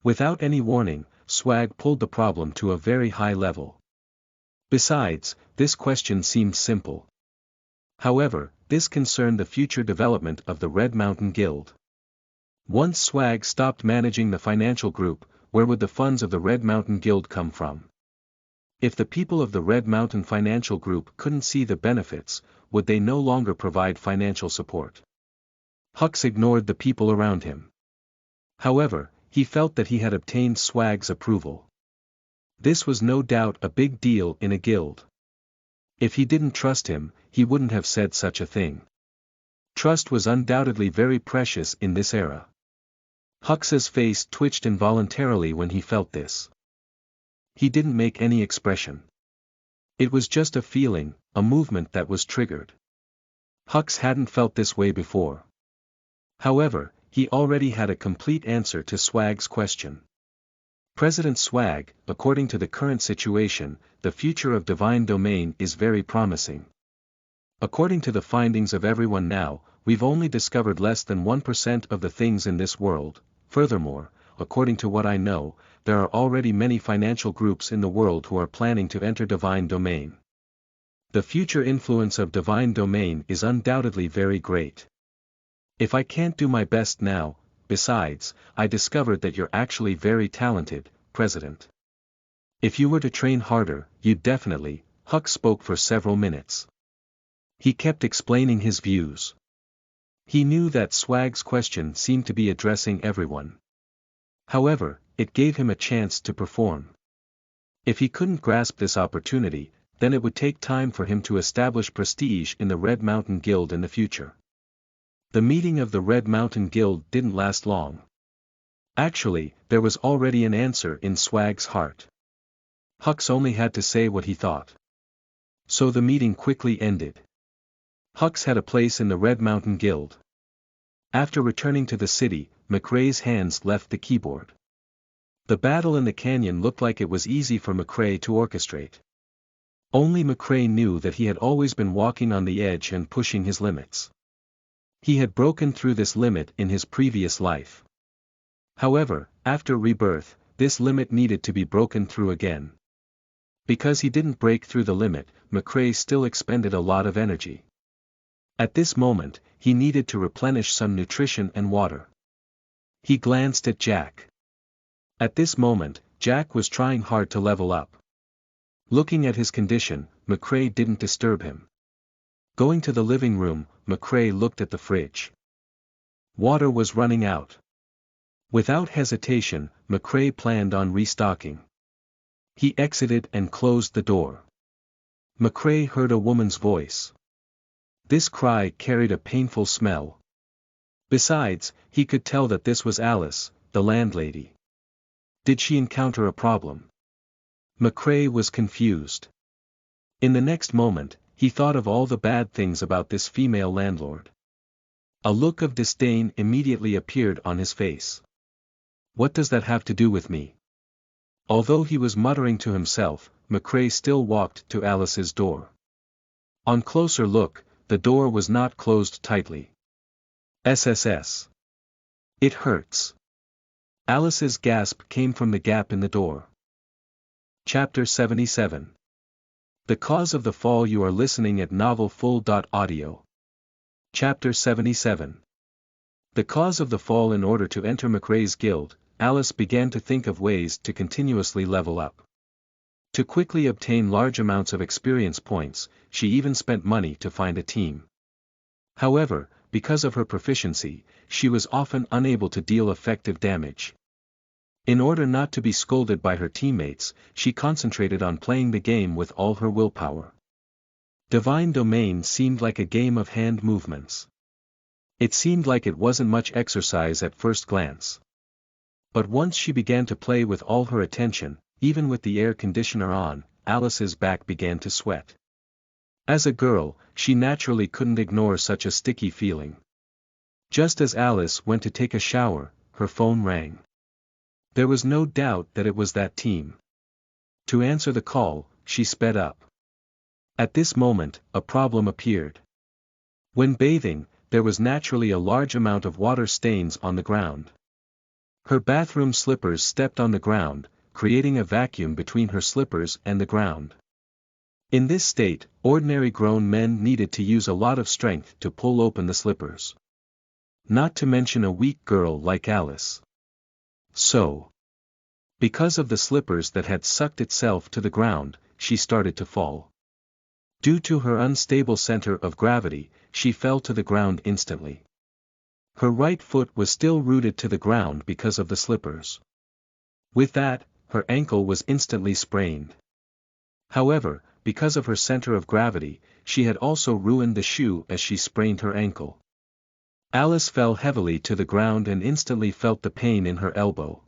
Without any warning, Swag pulled the problem to a very high level. Besides, this question seemed simple. However, this concerned the future development of the Red Mountain Guild. Once Swag stopped managing the financial group, where would the funds of the Red Mountain Guild come from? If the people of the Red Mountain Financial Group couldn't see the benefits, would they no longer provide financial support? Hux ignored the people around him. However, he felt that he had obtained Swag's approval. This was no doubt a big deal in a guild. If he didn't trust him, he wouldn't have said such a thing. Trust was undoubtedly very precious in this era. Hux's face twitched involuntarily when he felt this. He didn't make any expression. It was just a feeling, a movement that was triggered. Hux hadn't felt this way before. However, he already had a complete answer to Swag's question. President Swag, according to the current situation, the future of Divine Domain is very promising. According to the findings of everyone now, we've only discovered less than 1% of the things in this world. Furthermore, according to what I know, there are already many financial groups in the world who are planning to enter Divine Domain. The future influence of Divine Domain is undoubtedly very great. If I can't do my best now, besides, I discovered that you're actually very talented, President. If you were to train harder, you'd definitely. Hux spoke for several minutes. He kept explaining his views. He knew that Swag's question seemed to be addressing everyone. However, it gave him a chance to perform. If he couldn't grasp this opportunity, then it would take time for him to establish prestige in the Red Mountain Guild in the future. The meeting of the Red Mountain Guild didn't last long. Actually, there was already an answer in Swag's heart. Hux only had to say what he thought. So the meeting quickly ended. Hux had a place in the Red Mountain Guild. After returning to the city, McRae's hands left the keyboard. The battle in the canyon looked like it was easy for McRae to orchestrate. Only McRae knew that he had always been walking on the edge and pushing his limits. He had broken through this limit in his previous life. However, after rebirth, this limit needed to be broken through again. Because he didn't break through the limit, McRae still expended a lot of energy. At this moment, he needed to replenish some nutrition and water. He glanced at Jack. At this moment, Jack was trying hard to level up. Looking at his condition, McRae didn't disturb him. Going to the living room, McRae looked at the fridge. Water was running out. Without hesitation, McRae planned on restocking. He exited and closed the door. McRae heard a woman's voice. This cry carried a painful smell. Besides, he could tell that this was Alice, the landlady. Did she encounter a problem? McRae was confused. In the next moment, he thought of all the bad things about this female landlord. A look of disdain immediately appeared on his face. What does that have to do with me? Although he was muttering to himself, McRae still walked to Alice's door. On closer look, the door was not closed tightly. SSS. It hurts. Alice's gasp came from the gap in the door. Chapter 77. The Cause of the Fall. You are listening at novelfull.audio. Chapter 77. The Cause of the Fall. In order to enter McRae's guild, Alice began to think of ways to continuously level up. To quickly obtain large amounts of experience points, she even spent money to find a team. However, because of her proficiency, she was often unable to deal effective damage. In order not to be scolded by her teammates, she concentrated on playing the game with all her willpower. Divine Domain seemed like a game of hand movements. It seemed like it wasn't much exercise at first glance. But once she began to play with all her attention, even with the air conditioner on, Alice's back began to sweat. As a girl, she naturally couldn't ignore such a sticky feeling. Just as Alice went to take a shower, her phone rang. There was no doubt that it was that team. To answer the call, she sped up. At this moment, a problem appeared. When bathing, there was naturally a large amount of water stains on the ground. Her bathroom slippers stepped on the ground, creating a vacuum between her slippers and the ground. In this state, ordinary grown men needed to use a lot of strength to pull open the slippers. Not to mention a weak girl like Alice. So, because of the slippers that had sucked itself to the ground, she started to fall. Due to her unstable center of gravity, she fell to the ground instantly. Her right foot was still rooted to the ground because of the slippers. With that, her ankle was instantly sprained. However, because of her center of gravity, she had also ruined the shoe as she sprained her ankle. Alice fell heavily to the ground and instantly felt the pain in her elbow.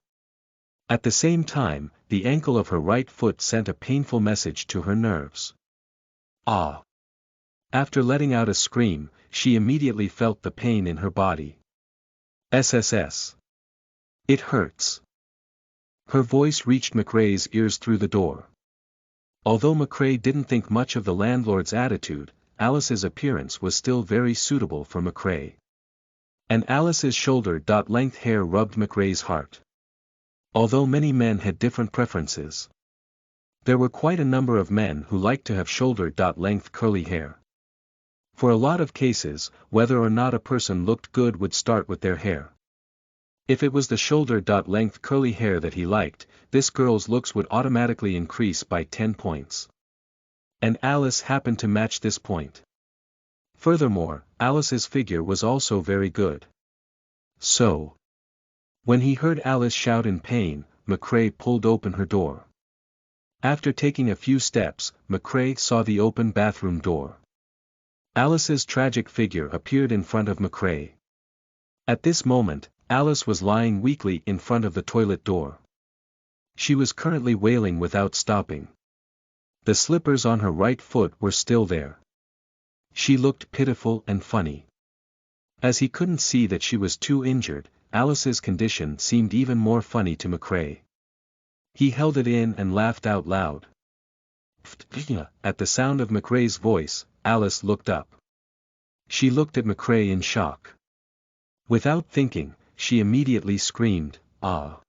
At the same time, the ankle of her right foot sent a painful message to her nerves. Ah! After letting out a scream, she immediately felt the pain in her body. SSS. It hurts. Her voice reached McRae's ears through the door. Although McRae didn't think much of the landlord's attitude, Alice's appearance was still very suitable for McRae. And Alice's shoulder-length hair rubbed McRae's heart. Although many men had different preferences, there were quite a number of men who liked to have shoulder-length curly hair. For a lot of cases, whether or not a person looked good would start with their hair. If it was the shoulder-length curly hair that he liked, this girl's looks would automatically increase by 10 points. And Alice happened to match this point. Furthermore, Alice's figure was also very good. So, when he heard Alice shout in pain, McRae pulled open her door. After taking a few steps, McRae saw the open bathroom door. Alice's tragic figure appeared in front of McRae. At this moment, Alice was lying weakly in front of the toilet door. She was currently wailing without stopping. The slippers on her right foot were still there. She looked pitiful and funny. As he couldn't see that she was too injured, Alice's condition seemed even more funny to McRae. He held it in and laughed out loud. At the sound of McRae's voice, Alice looked up. She looked at McRae in shock. Without thinking, she immediately screamed, "Ah!"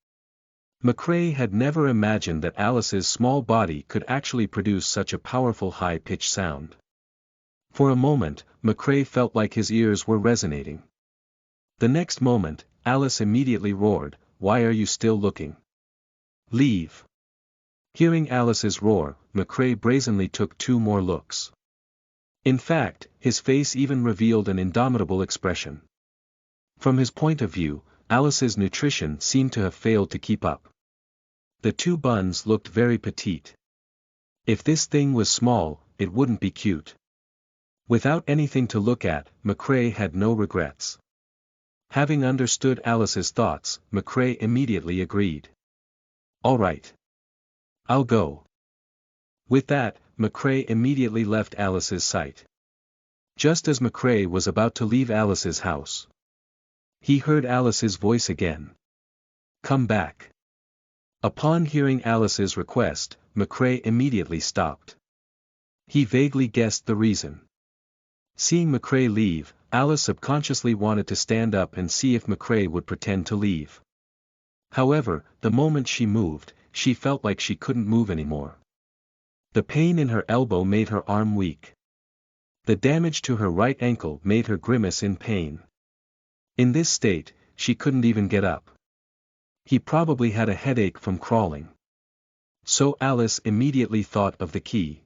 McRae had never imagined that Alice's small body could actually produce such a powerful high-pitched sound. For a moment, McRae felt like his ears were resonating. The next moment, Alice immediately roared, "Why are you still looking? Leave!" Hearing Alice's roar, McRae brazenly took 2 more looks. In fact, his face even revealed an indomitable expression. From his point of view, Alice's nutrition seemed to have failed to keep up. The 2 buns looked very petite. If this thing was small, it wouldn't be cute. Without anything to look at, McRae had no regrets. Having understood Alice's thoughts, McRae immediately agreed. "All right. I'll go." With that, McRae immediately left Alice's sight. Just as McRae was about to leave Alice's house, he heard Alice's voice again. "Come back." Upon hearing Alice's request, McRae immediately stopped. He vaguely guessed the reason. Seeing McRae leave, Alice subconsciously wanted to stand up and see if McRae would pretend to leave. However, the moment she moved, she felt like she couldn't move anymore. The pain in her elbow made her arm weak. The damage to her right ankle made her grimace in pain. In this state, she couldn't even get up. He probably had a headache from crawling. So Alice immediately thought of the key.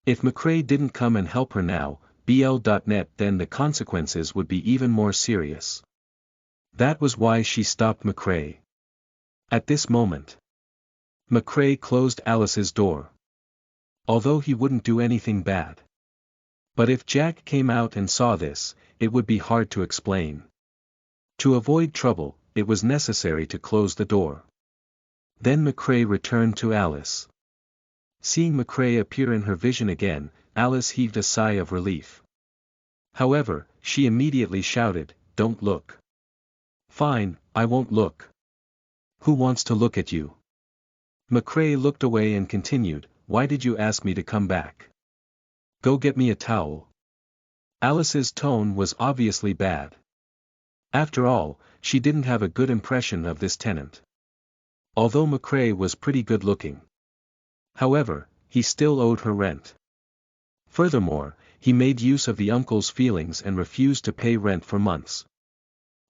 If McCrae didn't come and help her now, BL.net, then the consequences would be even more serious. That was why she stopped McCrae. At this moment, McCrae closed Alice's door. Although he wouldn't do anything bad. But if Jack came out and saw this, it would be hard to explain. To avoid trouble, it was necessary to close the door. Then McCrae returned to Alice. Seeing McCrae appear in her vision again, Alice heaved a sigh of relief. However, she immediately shouted, "Don't look." "Fine, I won't look. Who wants to look at you?" McCrae looked away and continued, "Why did you ask me to come back? Go get me a towel." Alice's tone was obviously bad. After all, she didn't have a good impression of this tenant. Although McCrae was pretty good looking. However, he still owed her rent. Furthermore, he made use of the uncle's feelings and refused to pay rent for months.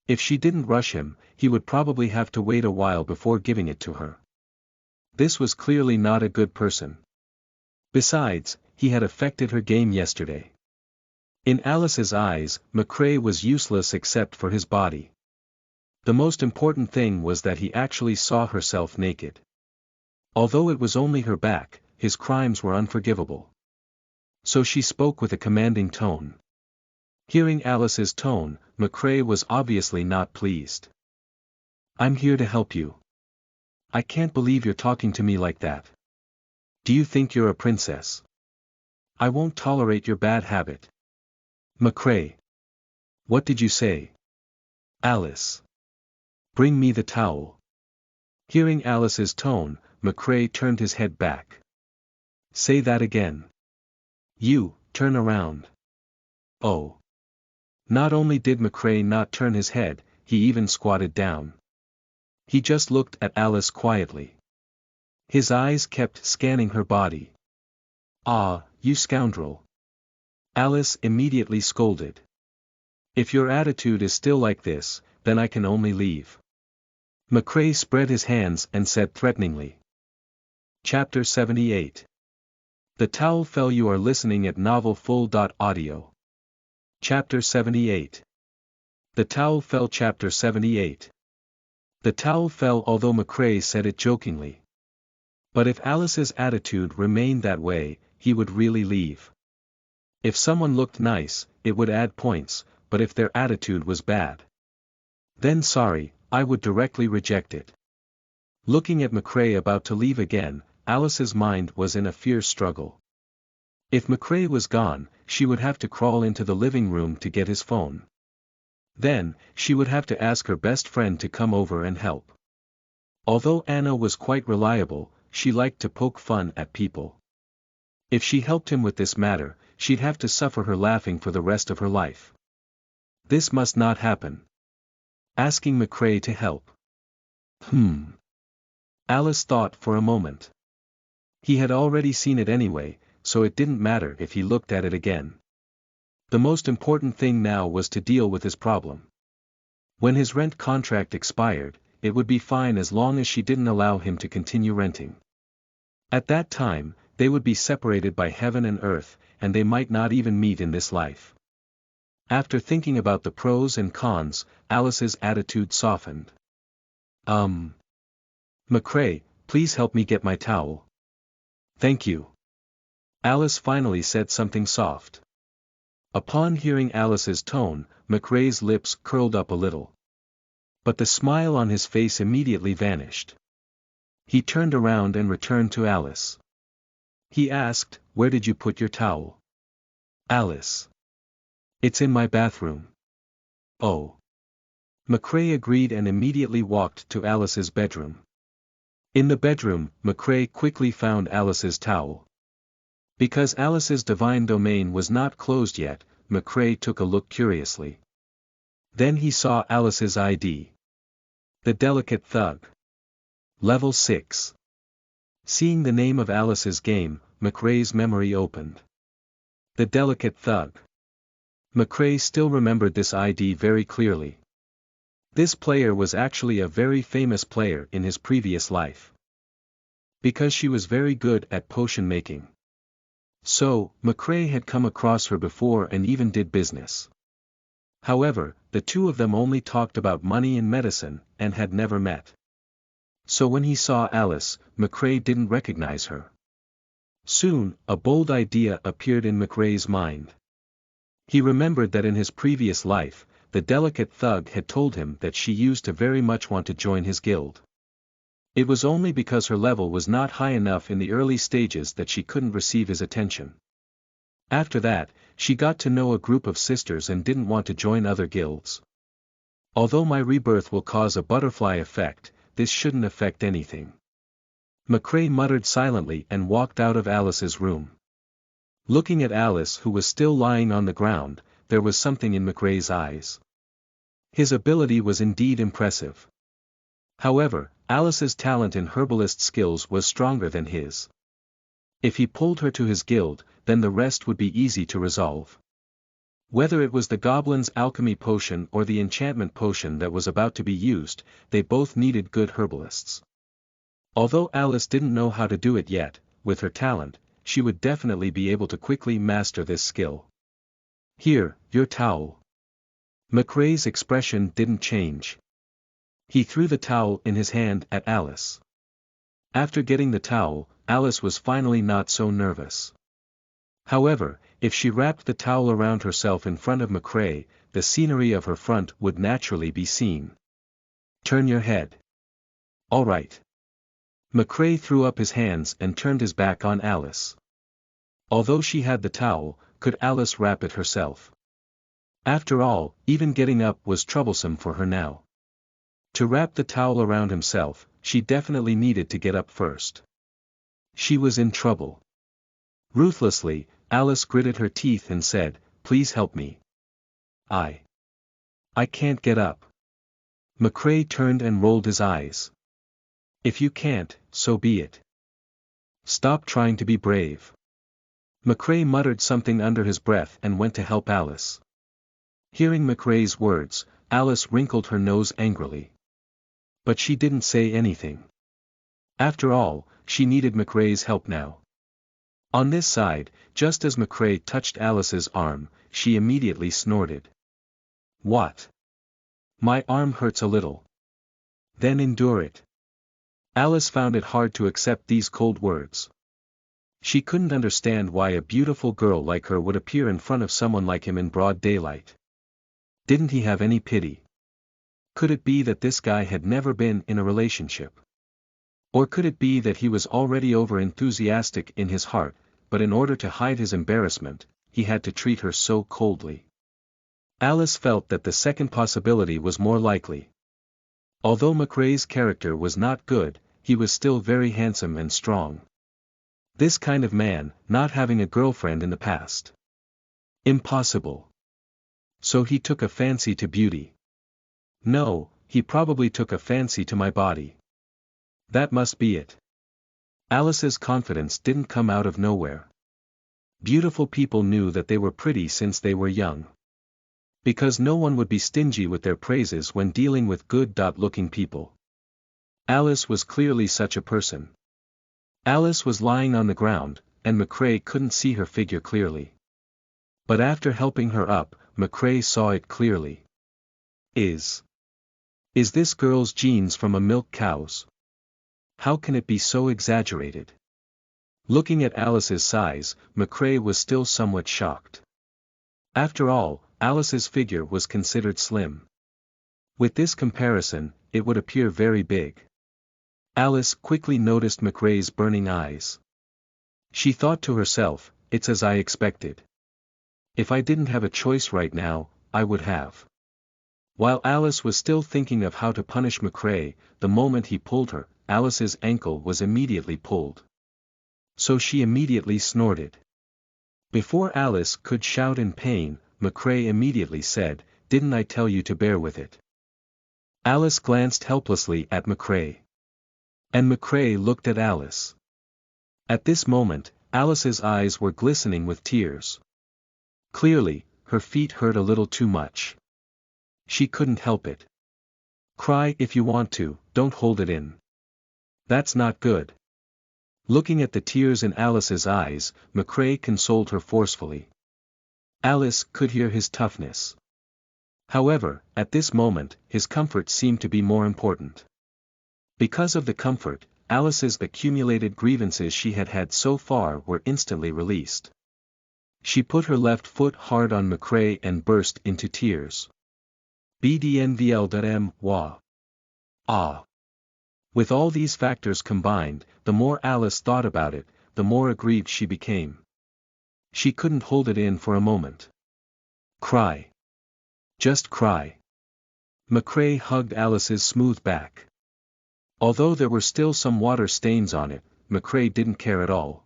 If she didn't rush him, he would probably have to wait a while before giving it to her. This was clearly not a good person. Besides, he had affected her game yesterday. In Alice's eyes, McCrae was useless except for his body. The most important thing was that he actually saw herself naked. Although it was only her back, his crimes were unforgivable. So she spoke with a commanding tone. Hearing Alice's tone, McCrae was obviously not pleased. "I'm here to help you. I can't believe you're talking to me like that. Do you think you're a princess? I won't tolerate your bad habit." "McCrae. What did you say?" "Alice. Bring me the towel." Hearing Alice's tone, McCrae turned his head back. "Say that again. You, turn around." "Oh." Not only did McCrae not turn his head, he even squatted down. He just looked at Alice quietly. His eyes kept scanning her body. "Ah, you scoundrel." Alice immediately scolded. "If your attitude is still like this, then I can only leave." McCrae spread his hands and said threateningly. Chapter 78. The Towel Fell. You are listening at novelfull.audio. Chapter 78. The Towel Fell. Chapter 78. The towel fell, although McCrae said it jokingly. But if Alice's attitude remained that way, he would really leave. If someone looked nice, it would add points, but if their attitude was bad, then sorry, I would directly reject it. Looking at McCrae about to leave again, Alice's mind was in a fierce struggle. If McCrae was gone, she would have to crawl into the living room to get his phone. Then, she would have to ask her best friend to come over and help. Although Anna was quite reliable, she liked to poke fun at people. If she helped him with this matter, she'd have to suffer her laughing for the rest of her life. This must not happen. Asking McCrae to help. Alice thought for a moment. He had already seen it anyway, so it didn't matter if he looked at it again. The most important thing now was to deal with his problem. When his rent contract expired, it would be fine as long as she didn't allow him to continue renting. At that time, they would be separated by heaven and earth, and they might not even meet in this life. After thinking about the pros and cons, Alice's attitude softened. McCrae, please help me get my towel." "Thank you." Alice finally said something soft. Upon hearing Alice's tone, McCrae's lips curled up a little. But the smile on his face immediately vanished. He turned around and returned to Alice. He asked, "Where did you put your towel?" "Alice. It's in my bathroom." "Oh." McCrae agreed and immediately walked to Alice's bedroom. In the bedroom, McCrae quickly found Alice's towel. Because Alice's divine domain was not closed yet, McCrae took a look curiously. Then he saw Alice's ID. The Delicate Thug. Level 6. Seeing the name of Alice's game, McCrae's memory opened. The Delicate Thug. McCrae still remembered this ID very clearly. This player was actually a very famous player in his previous life. Because she was very good at potion making. So, McCrae had come across her before and even did business. However, the two of them only talked about money and medicine, and had never met. So when he saw Alice, McCrae didn't recognize her. Soon, a bold idea appeared in McCrae's mind. He remembered that in his previous life, the delicate thug had told him that she used to very much want to join his guild. It was only because her level was not high enough in the early stages that she couldn't receive his attention. After that, she got to know a group of sisters and didn't want to join other guilds. Although my rebirth will cause a butterfly effect, this shouldn't affect anything. McCrae muttered silently and walked out of Alice's room. Looking at Alice, who was still lying on the ground, there was something in McCrae's eyes. His ability was indeed impressive. However, Alice's talent in herbalist skills was stronger than his. If he pulled her to his guild, then the rest would be easy to resolve. Whether it was the goblin's alchemy potion or the enchantment potion that was about to be used, they both needed good herbalists. Although Alice didn't know how to do it yet, with her talent, she would definitely be able to quickly master this skill. Here, your towel. McCrae's expression didn't change. He threw the towel in his hand at Alice. After getting the towel, Alice was finally not so nervous. However, if she wrapped the towel around herself in front of McCrae, the scenery of her front would naturally be seen. Turn your head. All right. McCrae threw up his hands and turned his back on Alice. Although she had the towel, could Alice wrap it herself? After all, even getting up was troublesome for her now. To wrap the towel around himself, she definitely needed to get up first. She was in trouble. Ruthlessly, Alice gritted her teeth and said, "Please help me. I can't get up." McCrae turned and rolled his eyes. "If you can't, so be it. Stop trying to be brave." McCrae muttered something under his breath and went to help Alice. Hearing McCrae's words, Alice wrinkled her nose angrily. But she didn't say anything. After all, she needed McCrae's help now. On this side, just as McCrae touched Alice's arm, she immediately snorted. "What? My arm hurts a little." "Then endure it." Alice found it hard to accept these cold words. She couldn't understand why a beautiful girl like her would appear in front of someone like him in broad daylight. Didn't he have any pity? Could it be that this guy had never been in a relationship? Or could it be that he was already over-enthusiastic in his heart, but in order to hide his embarrassment, he had to treat her so coldly? Alice felt that the second possibility was more likely. Although McCrae's character was not good, he was still very handsome and strong. This kind of man, not having a girlfriend in the past. Impossible. So he took a fancy to beauty. No, he probably took a fancy to my body. That must be it. Alice's confidence didn't come out of nowhere. Beautiful people knew that they were pretty since they were young. Because no one would be stingy with their praises when dealing with good-looking people. Alice was clearly such a person. Alice was lying on the ground, and McCrae couldn't see her figure clearly. But after helping her up, McCrae saw it clearly. Is this girl's genes from a milk cow's? How can it be so exaggerated? Looking at Alice's size, McCrae was still somewhat shocked. After all, Alice's figure was considered slim. With this comparison, it would appear very big. Alice quickly noticed McCrae's burning eyes. She thought to herself, "It's as I expected. If I didn't have a choice right now, I would have." While Alice was still thinking of how to punish McCrae, the moment he pulled her, Alice's ankle was immediately pulled. So she immediately snorted. Before Alice could shout in pain, McCrae immediately said, "Didn't I tell you to bear with it?" Alice glanced helplessly at McCrae. And McCrae looked at Alice. At this moment, Alice's eyes were glistening with tears. Clearly, her feet hurt a little too much. She couldn't help it. "Cry if you want to, don't hold it in. That's not good." Looking at the tears in Alice's eyes, McCrae consoled her forcefully. Alice could hear his toughness. However, at this moment, his comfort seemed to be more important. Because of the comfort, Alice's accumulated grievances she had had so far were instantly released. She put her left foot hard on McCrae and burst into tears. BDNVL.M. Wah. Ah. With all these factors combined, the more Alice thought about it, the more aggrieved she became. She couldn't hold it in for a moment. Cry. Just cry. McCrae hugged Alice's smooth back. Although there were still some water stains on it, McCrae didn't care at all.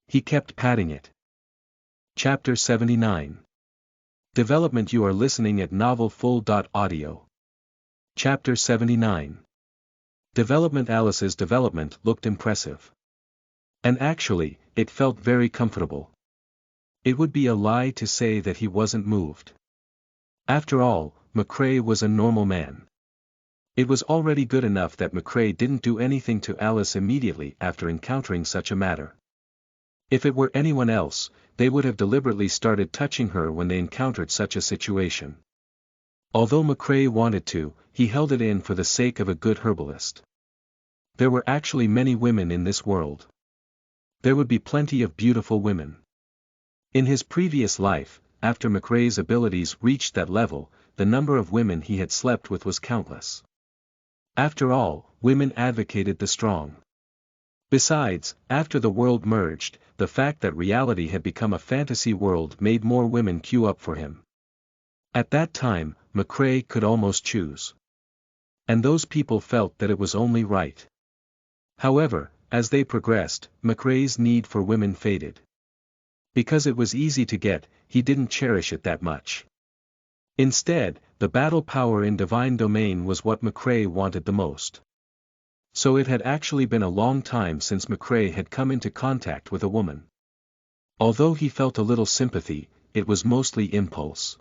He kept patting it. Chapter 79. Development. You are listening at novelfull.audio. Chapter 79. Development. Alice's development looked impressive. And actually, it felt very comfortable. It would be a lie to say that he wasn't moved. After all, McCrae was a normal man. It was already good enough that McCrae didn't do anything to Alice immediately after encountering such a matter. If it were anyone else, they would have deliberately started touching her when they encountered such a situation. Although McCrae wanted to, he held it in for the sake of a good herbalist. There were actually many women in this world. There would be plenty of beautiful women. In his previous life, after McCrae's abilities reached that level, the number of women he had slept with was countless. After all, women advocated the strong. Besides, after the world merged, the fact that reality had become a fantasy world made more women queue up for him. At that time, McCrae could almost choose. And those people felt that it was only right. However, as they progressed, McCrae's need for women faded. Because it was easy to get, he didn't cherish it that much. Instead, the battle power in Divine Domain was what McCrae wanted the most. So it had actually been a long time since McCrae had come into contact with a woman. Although he felt a little sympathy, it was mostly impulse.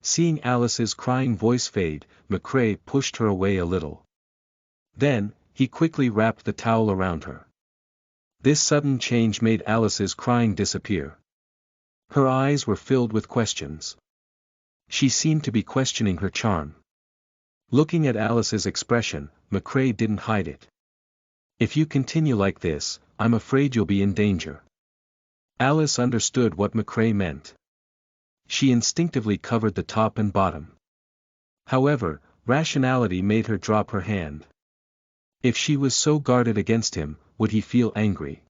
Seeing Alice's crying voice fade, McCrae pushed her away a little. Then, he quickly wrapped the towel around her. This sudden change made Alice's crying disappear. Her eyes were filled with questions. She seemed to be questioning her charm. Looking at Alice's expression, McCrae didn't hide it. If you continue like this, I'm afraid you'll be in danger. Alice understood what McCrae meant. She instinctively covered the top and bottom. However, rationality made her drop her hand. If she was so guarded against him, would he feel angry?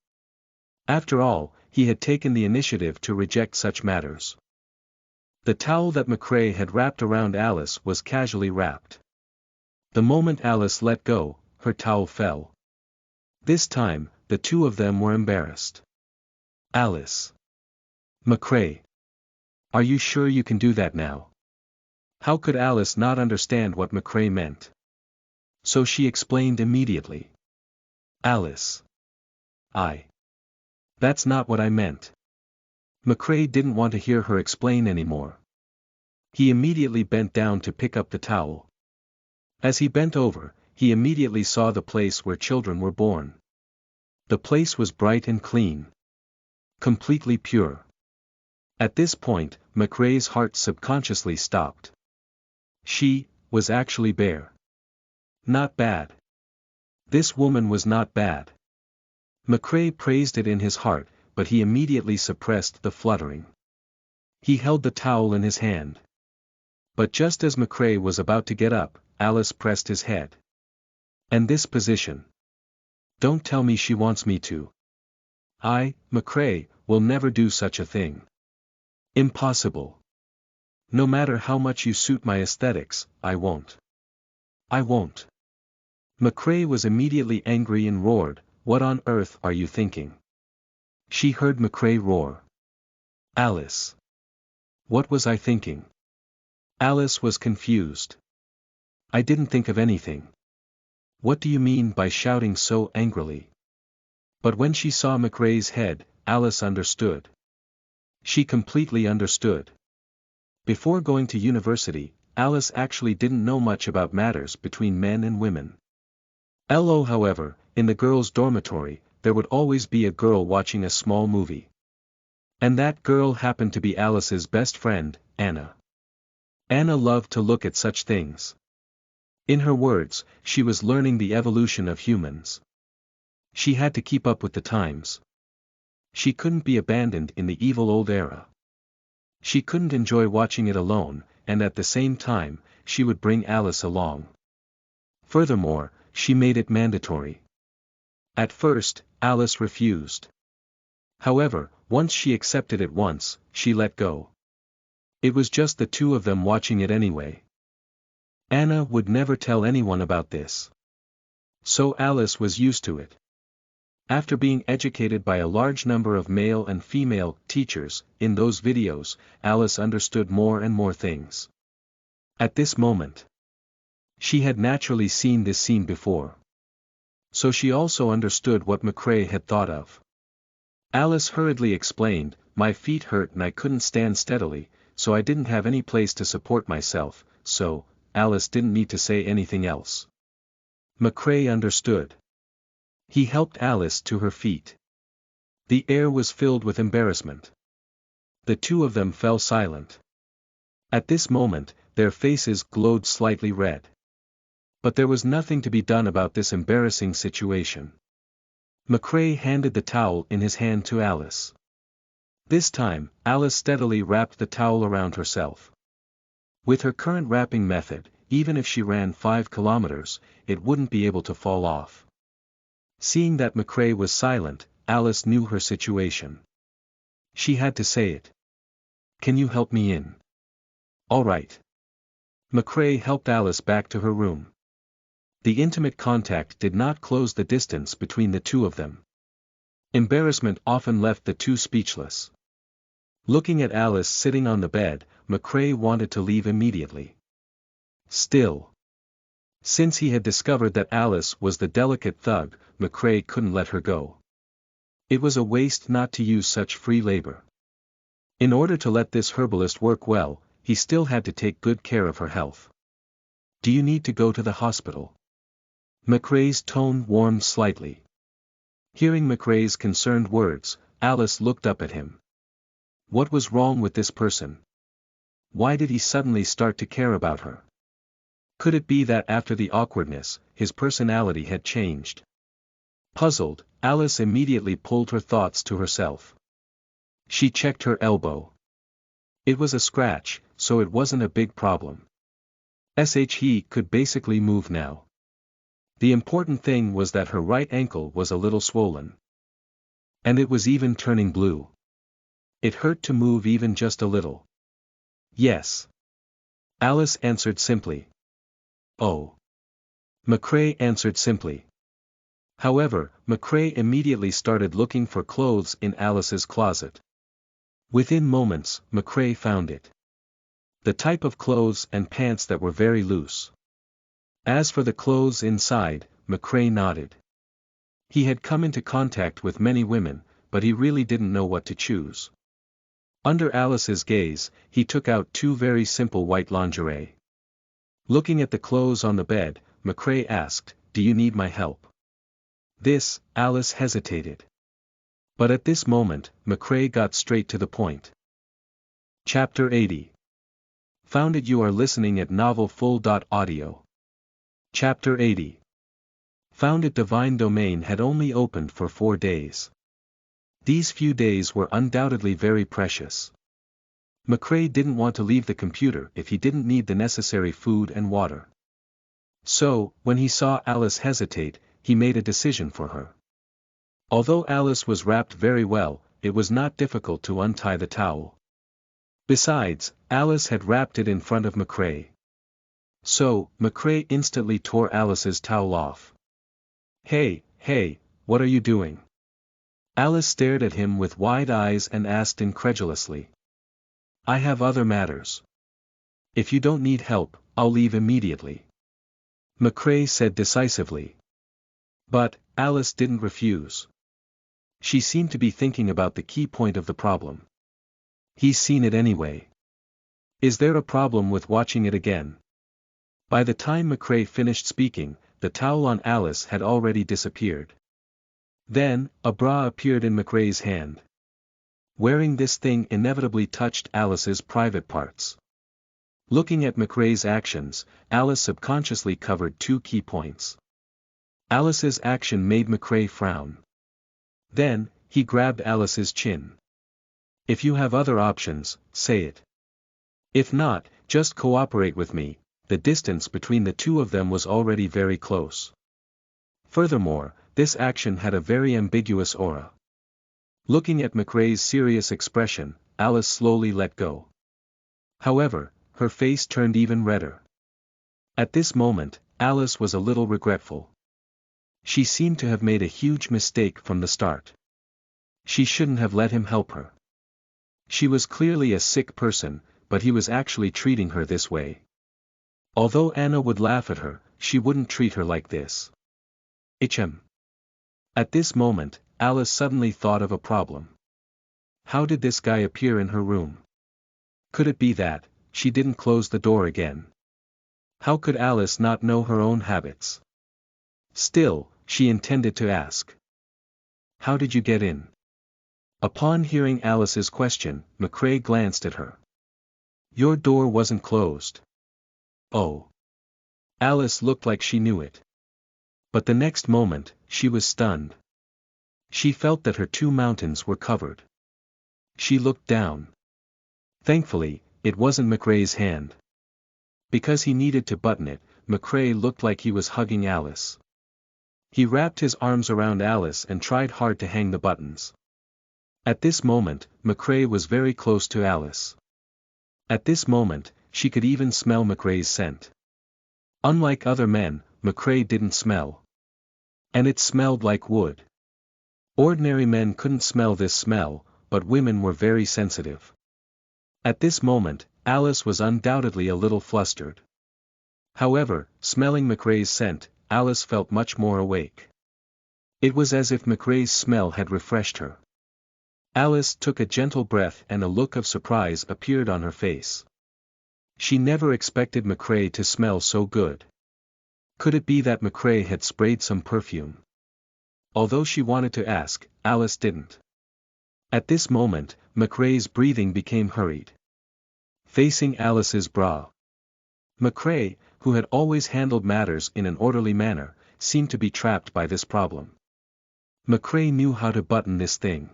After all, he had taken the initiative to reject such matters. The towel that McCrae had wrapped around Alice was casually wrapped. The moment Alice let go, her towel fell. This time, the two of them were embarrassed. Alice. McCrae. Are you sure you can do that now? How could Alice not understand what McCrae meant? So she explained immediately. Alice. That's not what I meant. McCrae didn't want to hear her explain anymore. He immediately bent down to pick up the towel. As he bent over, he immediately saw the place where children were born. The place was bright and clean. Completely pure. At this point, McCrae's heart subconsciously stopped. She was actually bare. Not bad. This woman was not bad. McCrae praised it in his heart, but he immediately suppressed the fluttering. He held the towel in his hand. But just as McCrae was about to get up, Alice pressed his head. And this position. Don't tell me she wants me to. McCrae, will never do such a thing. Impossible. No matter how much you suit my aesthetics, I won't. I won't. McCrae was immediately angry and roared, "What on earth are you thinking?" She heard McCrae roar. Alice. What was I thinking? Alice was confused. I didn't think of anything. What do you mean by shouting so angrily? But when she saw McCrae's head, Alice understood. She completely understood. Before going to university, Alice actually didn't know much about matters between men and women. However, in the girls' dormitory, there would always be a girl watching a small movie. And that girl happened to be Alice's best friend, Anna. Anna loved to look at such things. In her words, she was learning the evolution of humans. She had to keep up with the times. She couldn't be abandoned in the evil old era. She couldn't enjoy watching it alone, and at the same time, she would bring Alice along. Furthermore, she made it mandatory. At first, Alice refused. However, once she accepted it once, she let go. It was just the two of them watching it anyway. Anna would never tell anyone about this. So Alice was used to it. After being educated by a large number of male and female teachers in those videos, Alice understood more and more things. At this moment, she had naturally seen this scene before. So she also understood what McCrae had thought of. Alice hurriedly explained, "My feet hurt and I couldn't stand steadily, so I didn't have any place to support myself," so, Alice didn't need to say anything else. McCrae understood. He helped Alice to her feet. The air was filled with embarrassment. The two of them fell silent. At this moment, their faces glowed slightly red. But there was nothing to be done about this embarrassing situation. McCrae handed the towel in his hand to Alice. This time, Alice steadily wrapped the towel around herself. With her current wrapping method, even if she ran 5 kilometers, it wouldn't be able to fall off. Seeing that McCrae was silent, Alice knew her situation. She had to say it. "Can you help me in?" "All right." McCrae helped Alice back to her room. The intimate contact did not close the distance between the two of them. Embarrassment often left the two speechless. Looking at Alice sitting on the bed, McCrae wanted to leave immediately. Still, since he had discovered that Alice was the delicate thug, McCrae couldn't let her go. It was a waste not to use such free labor. In order to let this herbalist work well, he still had to take good care of her health. "Do you need to go to the hospital?" McCrae's tone warmed slightly. Hearing McCrae's concerned words, Alice looked up at him. What was wrong with this person? Why did he suddenly start to care about her? Could it be that after the awkwardness, his personality had changed? Puzzled, Alice immediately pulled her thoughts to herself. She checked her elbow. It was a scratch, so it wasn't a big problem. He could basically move now. The important thing was that her right ankle was a little swollen. And it was even turning blue. It hurt to move even just a little. "Yes." Alice answered simply. "Oh." McCrae answered simply. However, McCrae immediately started looking for clothes in Alice's closet. Within moments, McCrae found it. The type of clothes and pants that were very loose. As for the clothes inside, McCrae nodded. He had come into contact with many women, but he really didn't know what to choose. Under Alice's gaze, he took out 2 very simple white lingerie. Looking at the clothes on the bed, McCrae asked, "Do you need my help?" This, Alice hesitated. But at this moment, McCrae got straight to the point. Chapter 80. Found it. You are listening at novelfull.audio. Chapter 80. Found it. Divine Domain had only opened for 4 days. These few days were undoubtedly very precious. McCrae didn't want to leave the computer if he didn't need the necessary food and water. So, when he saw Alice hesitate, he made a decision for her. Although Alice was wrapped very well, it was not difficult to untie the towel. Besides, Alice had wrapped it in front of McCrae. So, McCrae instantly tore Alice's towel off. Hey, what are you doing?" Alice stared at him with wide eyes and asked incredulously. "I have other matters. If you don't need help, I'll leave immediately," McCrae said decisively. But, Alice didn't refuse. She seemed to be thinking about the key point of the problem. "He's seen it anyway. Is there a problem with watching it again?" By the time McCrae finished speaking, the towel on Alice had already disappeared. Then, a bra appeared in McRae's hand. Wearing this thing inevitably touched Alice's private parts. Looking at McRae's actions, Alice subconsciously covered two key points. Alice's action made McRae frown. Then, he grabbed Alice's chin. If you have other options, say it. If not, just cooperate with me. The distance between the two of them was already very close. Furthermore, this action had a very ambiguous aura. Looking at McRae's serious expression, Alice slowly let go. However, her face turned even redder. At this moment, Alice was a little regretful. She seemed to have made a huge mistake from the start. She shouldn't have let him help her. She was clearly a sick person, but he was actually treating her this way. Although Anna would laugh at her, she wouldn't treat her like this. At this moment, Alice suddenly thought of a problem. How did this guy appear in her room? Could it be that she didn't close the door again? How could Alice not know her own habits? Still, she intended to ask. How did you get in? Upon hearing Alice's question, McRae glanced at her. Your door wasn't closed. Oh. Alice looked like she knew it. But the next moment, she was stunned. She felt that her two mountains were covered. She looked down. Thankfully, it wasn't McRae's hand. Because he needed to button it, McRae looked like he was hugging Alice. He wrapped his arms around Alice and tried hard to hang the buttons. At this moment, McRae was very close to Alice. At this moment, she could even smell McRae's scent. Unlike other men, McRae didn't smell. And it smelled like wood. Ordinary men couldn't smell this smell, but women were very sensitive. At this moment, Alice was undoubtedly a little flustered. However, smelling McRae's scent, Alice felt much more awake. It was as if McRae's smell had refreshed her. Alice took a gentle breath and a look of surprise appeared on her face. She never expected McRae to smell so good. Could it be that McRae had sprayed some perfume? Although she wanted to ask, Alice didn't. At this moment, McRae's breathing became hurried. Facing Alice's bra. McRae, who had always handled matters in an orderly manner, seemed to be trapped by this problem. McRae knew how to button this thing.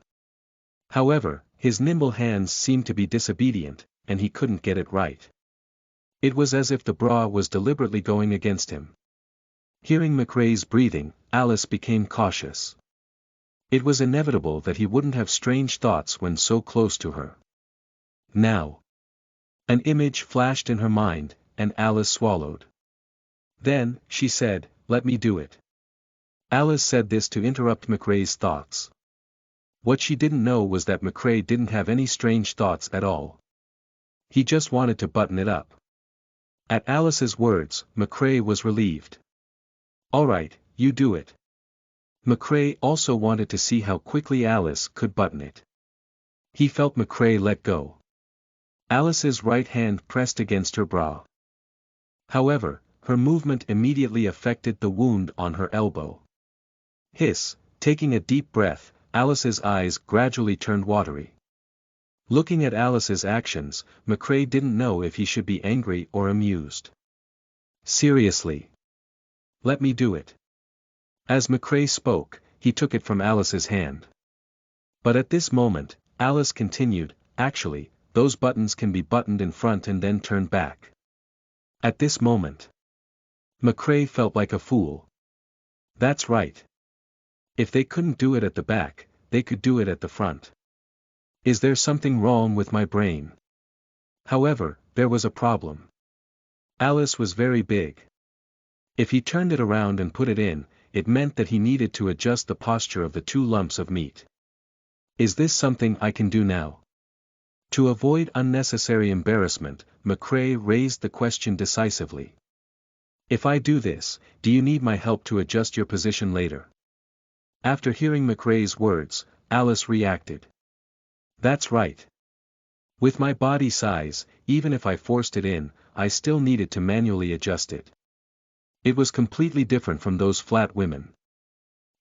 However, his nimble hands seemed to be disobedient, and he couldn't get it right. It was as if the bra was deliberately going against him. Hearing McRae's breathing, Alice became cautious. It was inevitable that he wouldn't have strange thoughts when so close to her. Now. An image flashed in her mind, and Alice swallowed. Then, she said, "Let me do it." Alice said this to interrupt McRae's thoughts. What she didn't know was that McRae didn't have any strange thoughts at all. He just wanted to button it up. At Alice's words, McRae was relieved. All right, you do it. McRae also wanted to see how quickly Alice could button it. He felt McRae let go. Alice's right hand pressed against her bra. However, her movement immediately affected the wound on her elbow. Taking a deep breath, Alice's eyes gradually turned watery. Looking at Alice's actions, McRae didn't know if he should be angry or amused. Seriously. Let me do it. As McRae spoke, he took it from Alice's hand. But at this moment, Alice continued, actually, those buttons can be buttoned in front and then turned back. At this moment, McRae felt like a fool. That's right. If they couldn't do it at the back, they could do it at the front. Is there something wrong with my brain? However, there was a problem. Alice was very big. If he turned it around and put it in, it meant that he needed to adjust the posture of the two lumps of meat. Is this something I can do now? To avoid unnecessary embarrassment, McRae raised the question decisively. If I do this, do you need my help to adjust your position later? After hearing McRae's words, Alice reacted. That's right. With my body size, even if I forced it in, I still needed to manually adjust it. It was completely different from those flat women.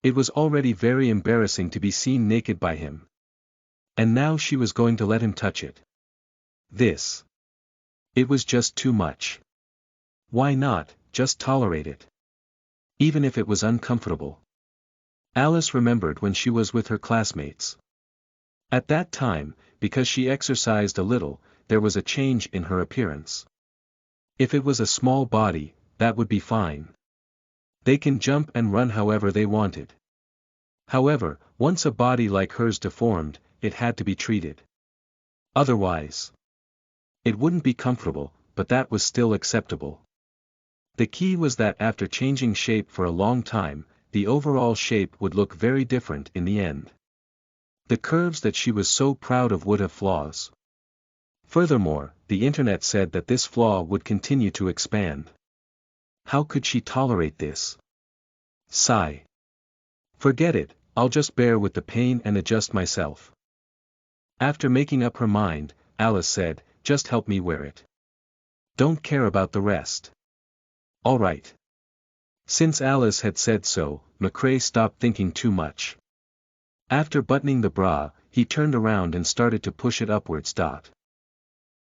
It was already very embarrassing to be seen naked by him. And now she was going to let him touch it. This. It was just too much. Why not, just tolerate it? Even if it was uncomfortable. Alice remembered when she was with her classmates. At that time, because she exercised a little, there was a change in her appearance. If it was a small body, that would be fine. They can jump and run however they wanted. However, once a body like hers deformed, it had to be treated. Otherwise, it wouldn't be comfortable, but that was still acceptable. The key was that after changing shape for a long time, the overall shape would look very different in the end. The curves that she was so proud of would have flaws. Furthermore, the internet said that this flaw would continue to expand. How could she tolerate this? Sigh. Forget it, I'll just bear with the pain and adjust myself. After making up her mind, Alice said, just help me wear it. Don't care about the rest. All right. Since Alice had said so, McCrae stopped thinking too much. After buttoning the bra, he turned around and started to push it upwards.